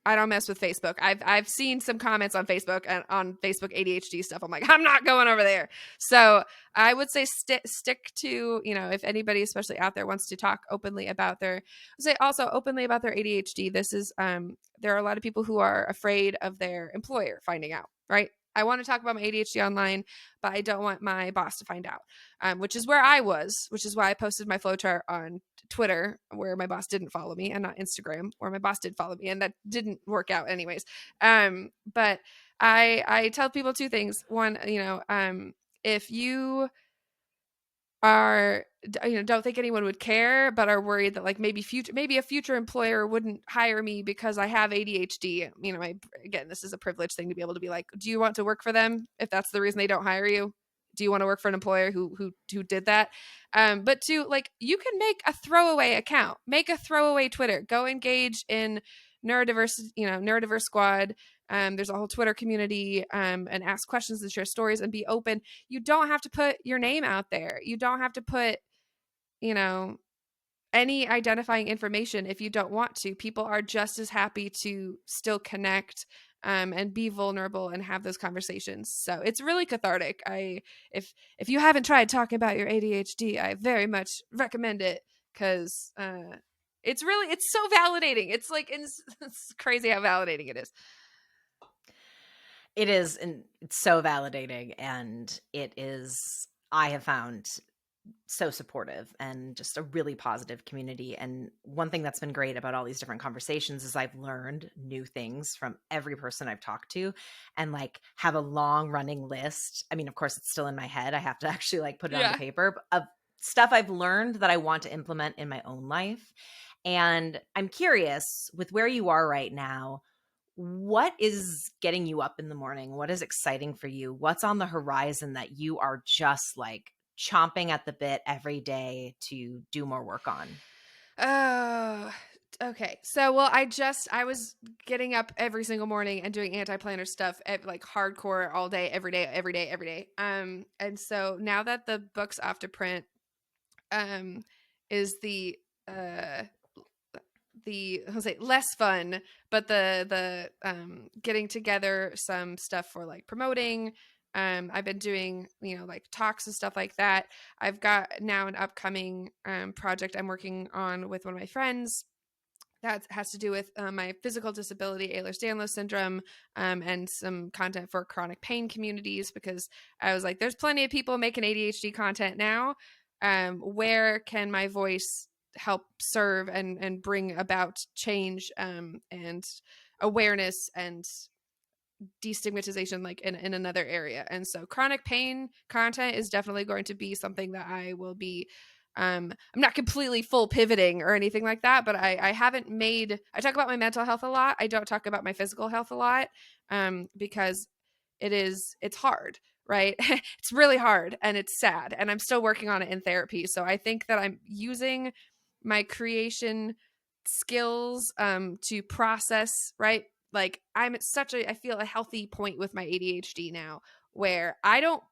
I don't mess with Facebook. I've seen some comments on Facebook and on Facebook ADHD stuff. I'm like, I'm not going over there. So I would say stick to, you know, if anybody especially out there wants to talk openly about their, say also openly about their ADHD. This is there are a lot of people who are afraid of their employer finding out, right? I want to talk about my ADHD online, but I don't want my boss to find out, which is where I was, which is why I posted my flowchart on Twitter, where my boss didn't follow me, and not Instagram, where my boss did follow me, and that didn't work out anyways. But I tell people two things. One, you know, if you are, you know, don't think anyone would care, but are worried that like maybe a future employer wouldn't hire me because I have ADHD. You know, again, this is a privileged thing to be able to be like, do you want to work for them if that's the reason they don't hire you? Do you want to work for an employer who did that? But two, like, you can make a throwaway account, make a throwaway Twitter, go engage in neurodiverse, you know, neurodiverse squad. There's a whole Twitter community, and ask questions and share stories and be open. You don't have to put your name out there. You don't have to put, you know, any identifying information if you don't want to. People are just as happy to still connect, and be vulnerable and have those conversations. So it's really cathartic. If you haven't tried talking about your ADHD, I very much recommend it, because it's so validating. It's like it's crazy how validating it is. It is, and it's so validating, and it is, I have found, so supportive and just a really positive community. And one thing that's been great about all these different conversations is I've learned new things from every person I've talked to, and like have a long running list. I mean, of course it's still in my head. I have to actually like put it onto Yeah. paper, of stuff I've learned that I want to implement in my own life. And I'm curious, with where you are right now, what is getting you up in the morning? What is exciting for you? What's on the horizon that you are just like chomping at the bit every day to do more work on? Oh, okay. So, well, I was getting up every single morning and doing anti-planner stuff at like hardcore all day, every day, every day, every day. And so now that the book's off to print, um, is uh I'll say less fun, but the getting together some stuff for like promoting. I've been doing, you know, like talks and stuff like that. I've got now an upcoming project I'm working on with one of my friends that has to do with my physical disability, Ehlers-Danlos syndrome, and some content for chronic pain communities, because I was like, there's plenty of people making ADHD content now. Where can my voice help serve and bring about change, and awareness and destigmatization, like in another area? And so chronic pain content is definitely going to be something that I will be, I'm not completely full pivoting or anything like that, but I haven't made, I talk about my mental health a lot. I don't talk about my physical health a lot, because it's hard, right? It's really hard and it's sad, and I'm still working on it in therapy. So I think that I'm using my creation skills, to process, right? Like, I'm at I feel a healthy point with my ADHD now, where I don't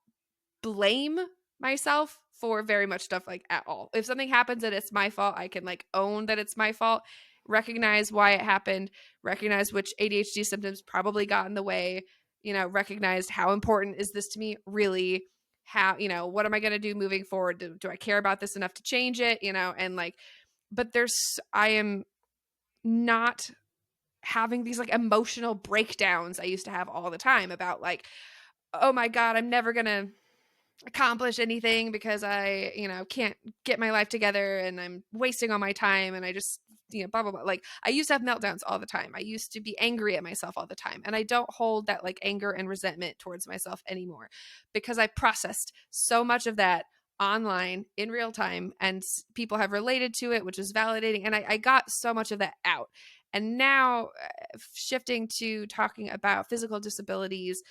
blame myself for very much stuff like at all. If something happens and it's my fault, I can like own that it's my fault, recognize why it happened, recognize which ADHD symptoms probably got in the way, you know, recognize how important is this to me really, how, you know, what am I going to do moving forward? Do I care about this enough to change it, you know? And like, but I am not having these like emotional breakdowns I used to have all the time about like, oh my God, I'm never going to accomplish anything because I, you know, can't get my life together and I'm wasting all my time and I just, you know, blah, blah, blah. Like, I used to have meltdowns all the time. I used to be angry at myself all the time. And I don't hold that like anger and resentment towards myself anymore, because I processed so much of that online in real time, and people have related to it, which is validating. And I got so much of that out. And now, shifting to talking about physical disabilities,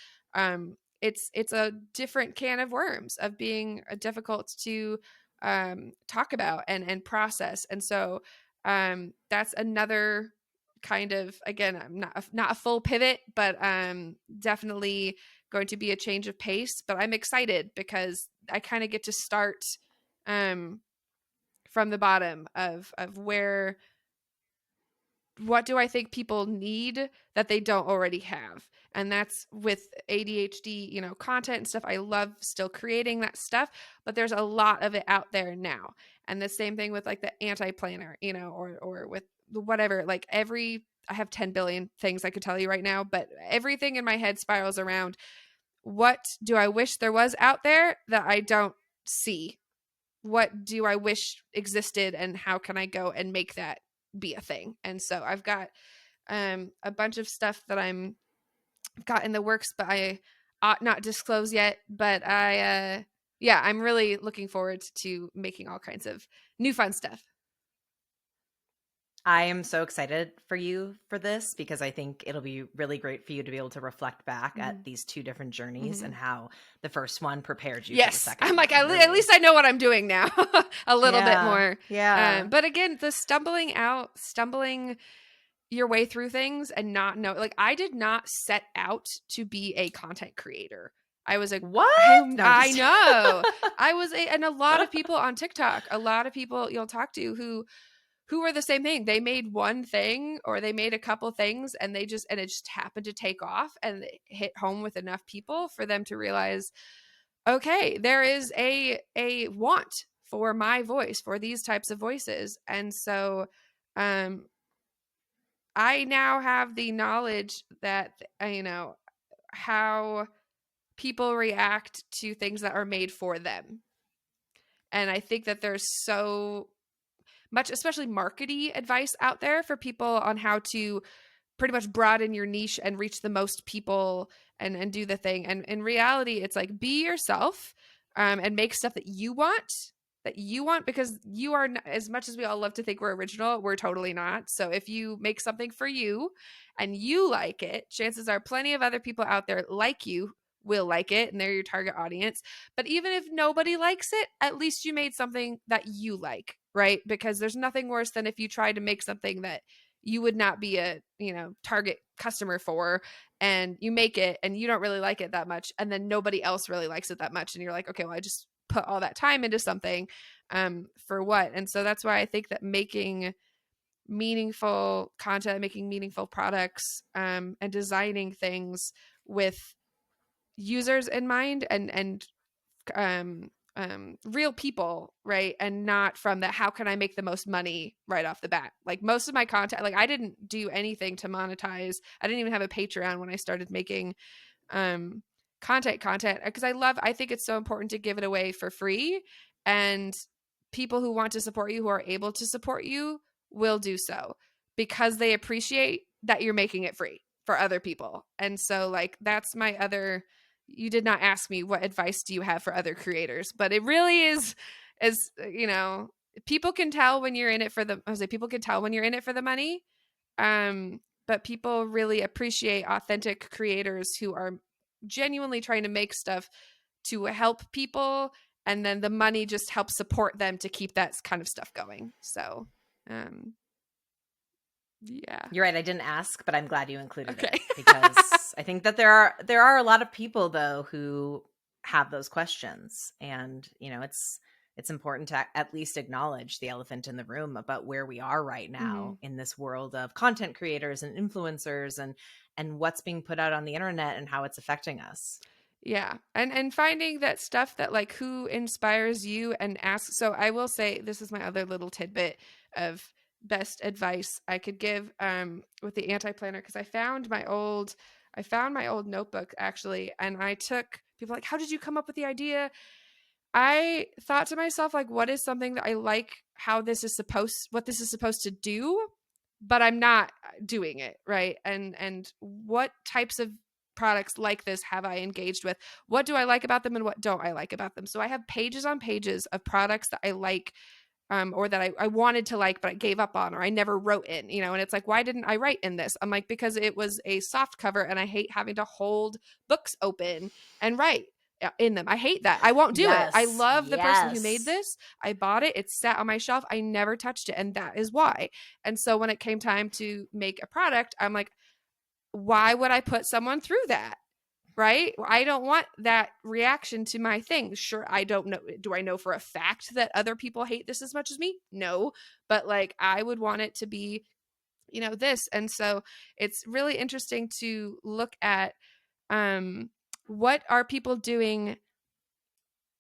it's a different can of worms of being difficult to talk about and process. And so, that's another kind of, again, I'm not a full pivot, but definitely going to be a change of pace. But I'm excited because I kind of get to start um from the bottom of where, what do I think people need that they don't already have? And that's with ADHD, content and stuff. I love still creating that stuff, but there's a lot of it out there now. And the same thing with like the anti-planner, or with whatever, like I have 10 billion things I could tell you right now, but everything in my head spirals around, what do I wish there was out there that I don't see? What do I wish existed, and how can I go and make that be a thing? And so I've got a bunch of stuff that I've got in the works, but I ought not disclose yet. But yeah, I'm really looking forward to making all kinds of new fun stuff. I am so excited for you for this because I think it'll be really great for you to be able to reflect back at these two different journeys and how the first one prepared you for the Yes, second I'm like, one. at Really. least I know what I'm doing now a little bit more. Yeah. But again, the stumbling your way through things and not know, like, I did not set out to be a content creator. I was a What? I know. And a lot of people on TikTok, a lot of people you'll talk to who were the same thing. They made one thing, or they made a couple things, and it just happened to take off and it hit home with enough people for them to realize, okay, there is a want for my voice, for these types of voices. And so I now have the knowledge that how people react to things that are made for them. And I think that there's so much, especially markety advice out there for people on how to pretty much broaden your niche and reach the most people and do the thing. And in reality, it's like, be yourself, and make stuff that you want, because you are not, as much as we all love to think we're original, we're totally not. So if you make something for you and you like it, chances are plenty of other people out there like you will like it, and they're your target audience. But even if nobody likes it, at least you made something that you like, right? Because there's nothing worse than if you try to make something that you would not be a target customer for, and you make it and you don't really like it that much, and then nobody else really likes it that much, and you're like, okay, well, I just put all that time into something for what? And so that's why I think that making meaningful content, making meaningful products, and designing things with users in mind, and um real people, right? And not from that, how can I make the most money right off the bat? Like, most of my content, like, I didn't do anything to monetize. I didn't even have a Patreon when I started making um content, because I think it's so important to give it away for free, and people who want to support you, who are able to support you, will do so because they appreciate that you're making it free for other people. And so, like, that's my other, you did not ask me what advice do you have for other creators, but it really is people can tell when you're in it for the I was like, people can tell when you're in it for the money, but people really appreciate authentic creators who are genuinely trying to make stuff to help people, and then the money just helps support them to keep that kind of stuff going. So yeah, You're right. I didn't ask, but I'm glad you included okay. it because I think that there are a lot of people though who have those questions, and it's important to at least acknowledge the elephant in the room about where we are right now in this world of content creators and influencers and what's being put out on the internet and how it's affecting us. Yeah. And finding that stuff that, like, who inspires you, and ask. So I will say, this is my other little tidbit of best advice I could give with the anti-planner, because I found my old notebook actually, and I took people like, how did you come up with the idea? I thought to myself, like, what is something that I like, what this is supposed to do, but I'm not doing it, right? And what types of products like this have I engaged with? What do I like about them, and what don't I like about them? So I have pages on pages of products that I like, or that I wanted to like, but I gave up on, or I never wrote in, and it's like, why didn't I write in this? I'm like, because it was a soft cover and I hate having to hold books open and write. in them. I hate that. I won't do it. I Yes. love the person who made Yes. this. I bought it. It sat on my shelf. I never touched it. And that is why. And so when it came time to make a product, I'm like, why would I put someone through that? Right? I don't want that reaction to my thing. Sure, I don't know. Do I know for a fact that other people hate this as much as me? No. But like, I would want it to be, this. And so it's really interesting to look at what are people doing,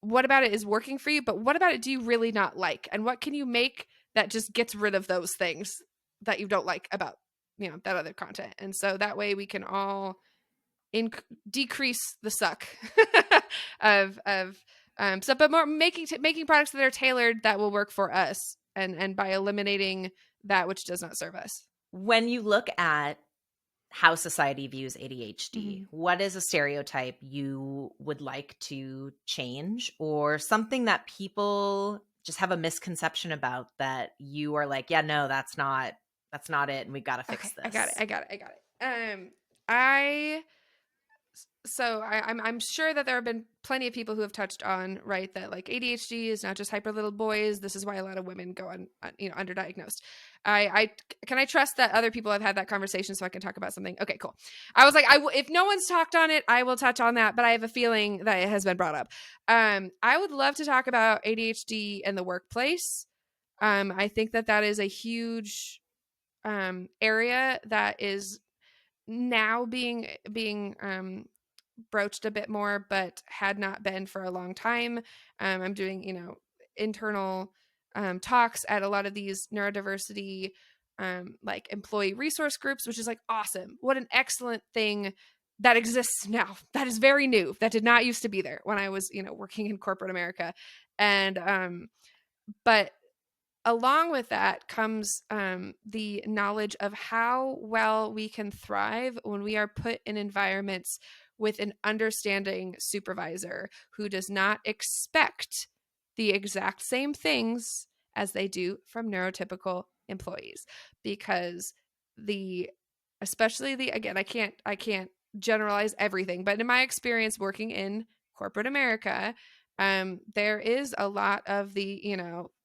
what about it is working for you, but what about it do you really not like, and what can you make that just gets rid of those things that you don't like about that other content. And so that way we can all decrease the suck of stuff, but more making products that are tailored that will work for us, and by eliminating that which does not serve us. When you look at how society views ADHD, Mm-hmm. what is a stereotype you would like to change, or something that people just have a misconception about that you are like, yeah, no, that's not it, and we got to fix Okay, I got it. this? I got it. I got it. I so I'm sure that there have been plenty of people who have touched on, right, that like ADHD is not just hyper little boys. This is why a lot of women go underdiagnosed. I can I trust that other people have had that conversation so I can talk about something. Okay, cool. I was like, if no one's talked on it, I will touch on that, but I have a feeling that it has been brought up. I would love to talk about ADHD in the workplace. I think that is a huge area that is now being broached a bit more, but had not been for a long time. I'm doing, internal talks at a lot of these neurodiversity, like employee resource groups, which is like awesome. What an excellent thing that exists now. That is very new. That did not used to be there when I was, working in corporate America. And, but along with that comes the knowledge of how well we can thrive when we are put in environments with an understanding supervisor who does not expect the exact same things as they do from neurotypical employees. Because the especially the again I can't generalize everything, but in my experience working in corporate America, there is a lot of the,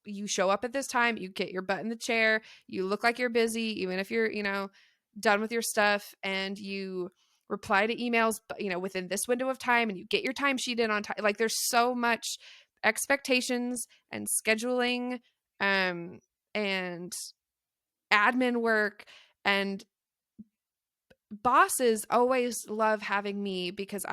you show up at this time, you get your butt in the chair, you look like you're busy, even if you're, done with your stuff, and you reply to emails, within this window of time, and you get your timesheet in on time. Like there's so much expectations and scheduling, and admin work, and bosses always love having me because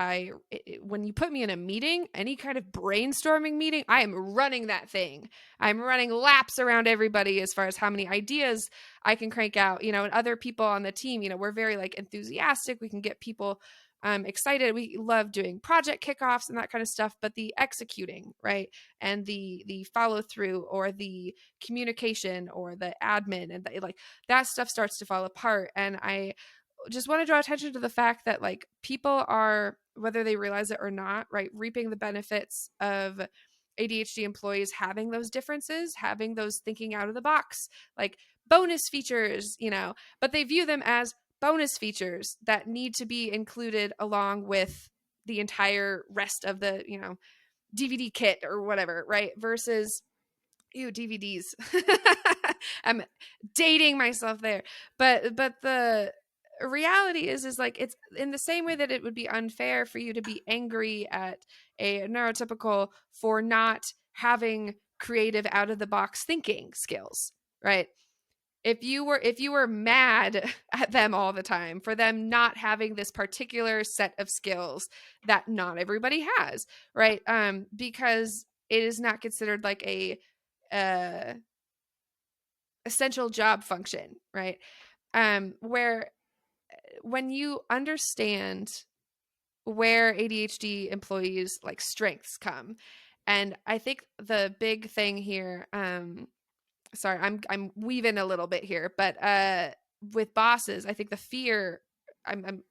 when you put me in a meeting, any kind of brainstorming meeting, I am running that thing. I'm running laps around everybody as far as how many ideas I can crank out, and other people on the team, we're very like enthusiastic. We can get people excited. We love doing project kickoffs and that kind of stuff, but the executing, right, and the follow through, or the communication, or the admin, and like that stuff starts to fall apart. And I just want to draw attention to the fact that like people are, whether they realize it or not, right, reaping the benefits of ADHD employees having those differences, having those thinking out of the box, like bonus features, but they view them as bonus features that need to be included along with the entire rest of the, DVD kit or whatever, right? Versus DVDs. I'm dating myself there. But the reality is like, it's in the same way that it would be unfair for you to be angry at a neurotypical for not having creative out of the box thinking skills, right? If you were mad at them all the time for them not having this particular set of skills that not everybody has, right? Because it is not considered like a uh, essential job function, right? Where when you understand where ADHD employees like strengths come, and I think the big thing here, sorry, I'm weaving a little bit here, but with bosses, I think the fear, I'm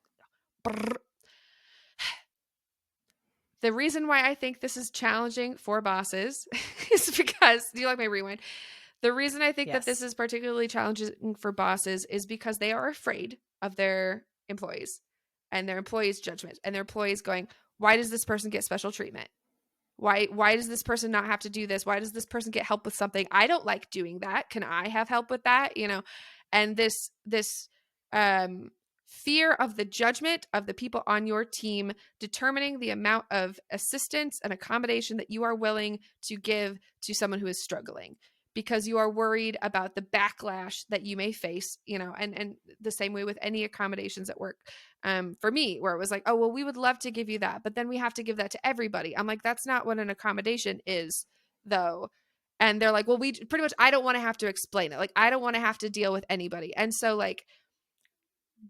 the reason why I think this is challenging for bosses is because, do you like my rewind? The reason I think that this Yes. is particularly challenging for bosses is because they are afraid of their employees and their employees' judgment and their employees going, why does this person get special treatment? Why does this person not have to do this? Why does this person get help with something? I don't like doing that. Can I have help with that? And this um fear of the judgment of the people on your team determining the amount of assistance and accommodation that you are willing to give to someone who is struggling, because you are worried about the backlash that you may face, and the same way with any accommodations at work. For me, where it was like, oh, well, we would love to give you that, but then we have to give that to everybody. I'm like, that's not what an accommodation is, though. And they're like, well, we pretty much, I don't want to have to explain it. Like, I don't want to have to deal with anybody. And so, like,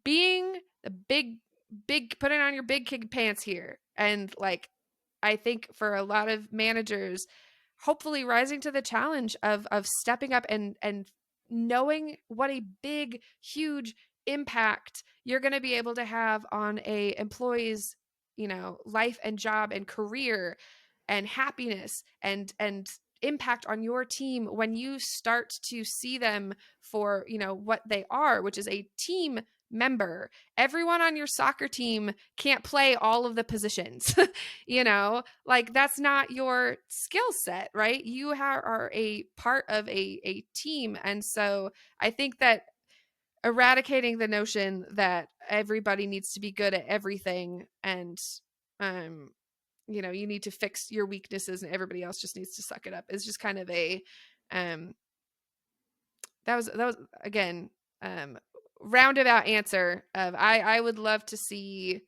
being the big, putting on your big kid pants here. And like, I think for a lot of managers, hopefully rising to the challenge of stepping up and knowing what a big, huge impact you're going to be able to have on a employee's, life and job and career and happiness and impact on your team when you start to see them for, what they are, which is a team member. Everyone on your soccer team can't play all of the positions. Like, that's not your skill set, right? You are a part of a team. And so I think that eradicating the notion that everybody needs to be good at everything, and you need to fix your weaknesses and everybody else just needs to suck it up, is just kind of a that was again roundabout answer of I would love to see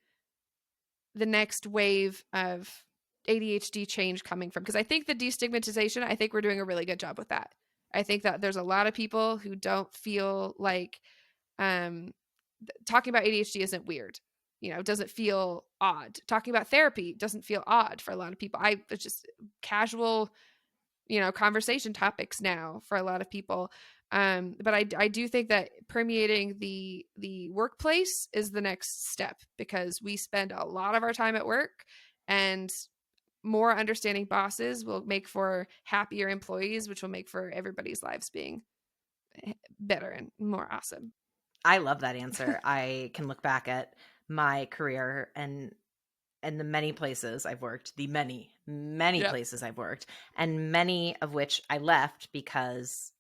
the next wave of ADHD change coming from, because I think the destigmatization, I think we're doing a really good job with that. I think that there's a lot of people who don't feel like talking about ADHD isn't weird. It doesn't feel odd. Talking about therapy doesn't feel odd for a lot of people. It's just casual, conversation topics now for a lot of people. But I do think that permeating the workplace is the next step, because we spend a lot of our time at work, and more understanding bosses will make for happier employees, which will make for everybody's lives being better and more awesome. I love that answer. I can look back at my career and the many places I've worked, the many, many Yep. places I've worked, and many of which I left because,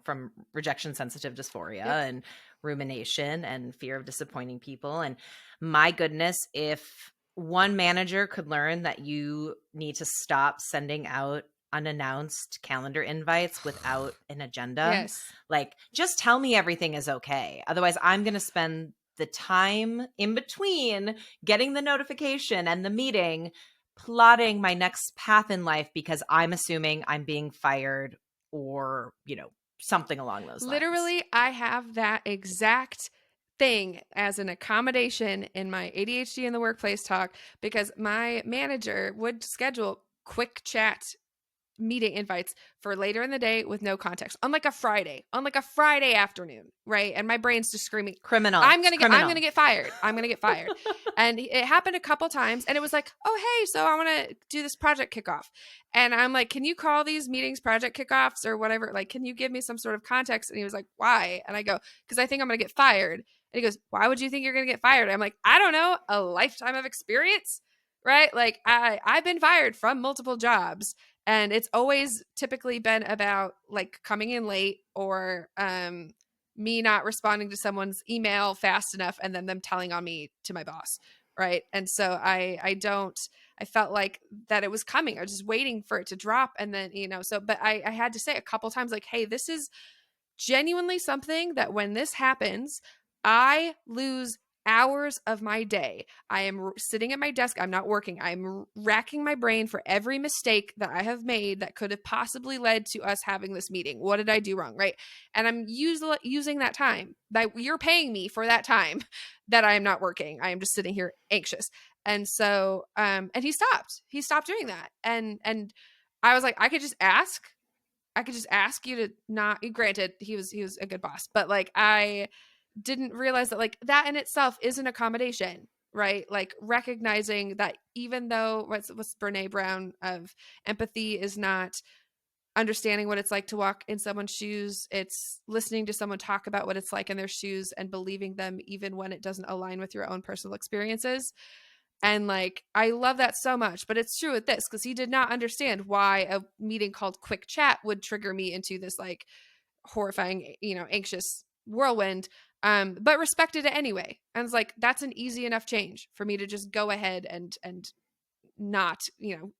from rejection sensitive dysphoria Yep. and rumination and fear of disappointing people. And my goodness, if one manager could learn that you need to stop sending out unannounced calendar invites without an agenda, Yes. like, just tell me everything is okay. Otherwise, I'm going to spend the time in between getting the notification and the meeting plotting my next path in life because I'm assuming I'm being fired or, something along those lines. Literally, I have that exact thing as an accommodation in my ADHD in the workplace talk, because my manager would schedule quick chat meeting invites for later in the day with no context, on like a Friday afternoon, right? And my brain's just screaming, Criminal. I'm gonna Criminal. get fired. I'm gonna get fired. And it happened a couple times, and it was like, oh hey, so I want to do this project kickoff, and I'm like, can you call these meetings project kickoffs or whatever? Like, can you give me some sort of context? And he was like, why? And I go, because I think I'm gonna get fired. And he goes, why would you think you're gonna get fired? I'm like, I don't know, a lifetime of experience, right? Like I've been fired from multiple jobs, and it's always typically been about like coming in late, or me not responding to someone's email fast enough and then them telling on me to my boss, right? And so I felt like that it was coming. I was just waiting for it to drop, and then but I had to say a couple times, like, hey, this is genuinely something that when this happens, I lose hours of my day. I am sitting at my desk. I'm not working. I'm racking my brain for every mistake that I have made that could have possibly led to us having this meeting. What did I do wrong? Right. And I'm using that time that you're paying me for, that time that I am not working. I am just sitting here anxious. And so, and he stopped doing that. And I was like, I could just ask you to not, granted, he was a good boss, but like, I didn't realize that like that in itself is an accommodation, right? Like recognizing that even though what's Brene Brown of empathy is not understanding what it's like to walk in someone's shoes. It's listening to someone talk about what it's like in their shoes and believing them even when it doesn't align with your own personal experiences. And like, I love that so much, but it's true with this because he did not understand why a meeting called Quick Chat would trigger me into this like horrifying, anxious whirlwind. But respected it anyway. And it's like, that's an easy enough change for me to just go ahead and not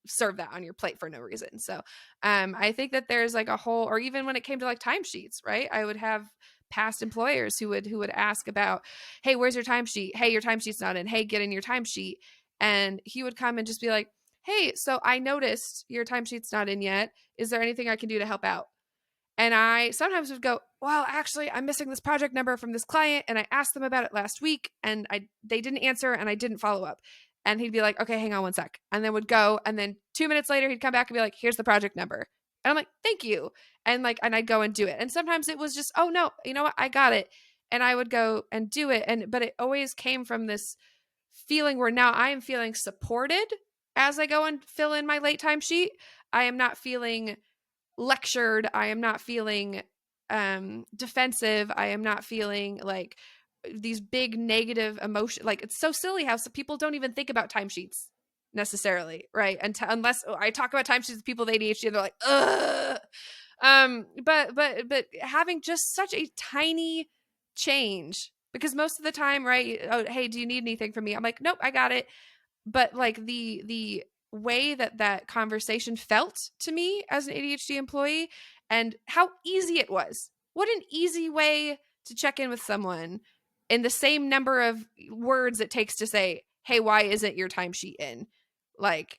serve that on your plate for no reason. So I think that there's like a whole, or even when it came to like timesheets, right, I would have past employers who would ask about, hey, where's your timesheet, hey, your timesheet's not in, hey, get in your timesheet. And he would come and just be like, hey, so I noticed your timesheet's not in yet, is there anything I can do to help out? And I sometimes would go, well, actually, I'm missing this project number from this client, and I asked them about it last week, and they didn't answer, and I didn't follow up. And he'd be like, okay, hang on one sec. And then would go, and then 2 minutes later, he'd come back and be like, here's the project number. And I'm like, thank you. And I'd go and do it. And sometimes it was just, oh no, you know what? I got it. And I would go and do it. But it always came from this feeling where now I am feeling supported as I go and fill in my late time sheet. I am not feeling lectured. I am not feeling defensive. I am not feeling like these big negative emotion. Like, it's so silly how some people don't even think about timesheets necessarily, right? Unless I talk about timesheets with people with ADHD, they're like, ugh. But having just such a tiny change, because most of the time, right? Oh, hey, do you need anything from me? I'm like, nope, I got it. But like the way that conversation felt to me as an ADHD employee, and how easy it was. What an easy way to check in with someone in the same number of words it takes to say, hey, why isn't your timesheet in? Like,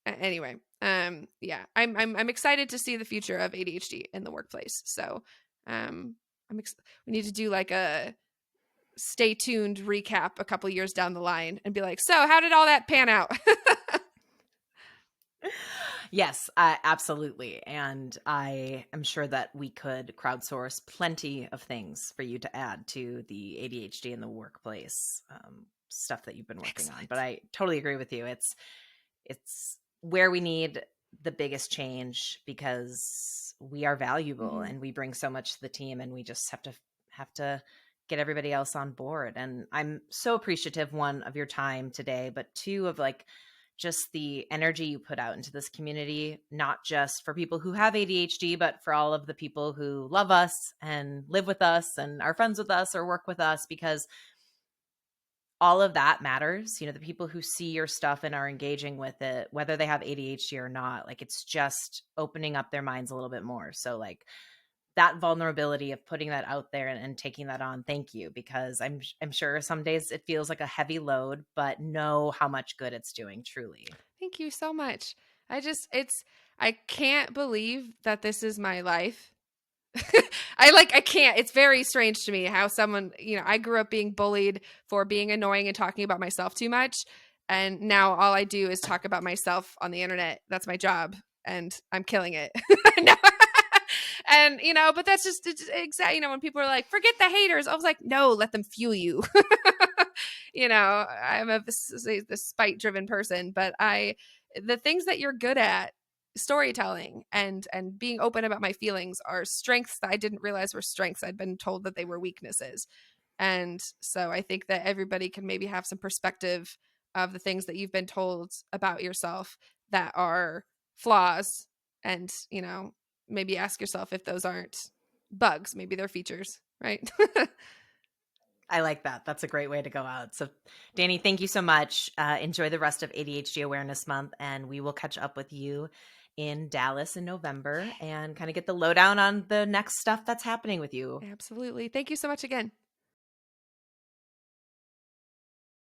anyway, yeah, I'm excited to see the future of ADHD in the workplace. So we need to do like a stay tuned recap a couple years down the line and be like, so how did all that pan out? Yes, absolutely. And I am sure that we could crowdsource plenty of things for you to add to the ADHD in the workplace stuff that you've been working on. But I totally agree with you. It's where we need the biggest change because we are valuable and we bring so much to the team, and we just have to get everybody else on board. And I'm so appreciative, one, of your time today, but two, of like just the energy you put out into this community, not just for people who have ADHD, but for all of the people who love us and live with us and are friends with us or work with us, because all of that matters. The people who see your stuff and are engaging with it, whether they have ADHD or not, like, it's just opening up their minds a little bit more. So like that vulnerability of putting that out there and taking that on, thank you, because I'm sure some days it feels like a heavy load, but know how much good it's doing, truly. Thank you so much. I can't believe that this is my life. I can't. It's very strange to me how someone, I grew up being bullied for being annoying and talking about myself too much. And now all I do is talk about myself on the internet. That's my job. And I'm killing it. No. And, but that's just exactly, when people are like, forget the haters. I was like, no, let them fuel you. I'm the spite driven person, but the things that you're good at, storytelling and being open about my feelings, are strengths that I didn't realize were strengths. I'd been told that they were weaknesses. And so I think that everybody can maybe have some perspective of the things that you've been told about yourself that are flaws, and, maybe ask yourself if those aren't bugs, maybe they're features, right? I like that. That's a great way to go out. So, Dani, thank you so much. Enjoy the rest of ADHD Awareness Month, and we will catch up with you in Dallas in November and kind of get the lowdown on the next stuff that's happening with you. Absolutely. Thank you so much again.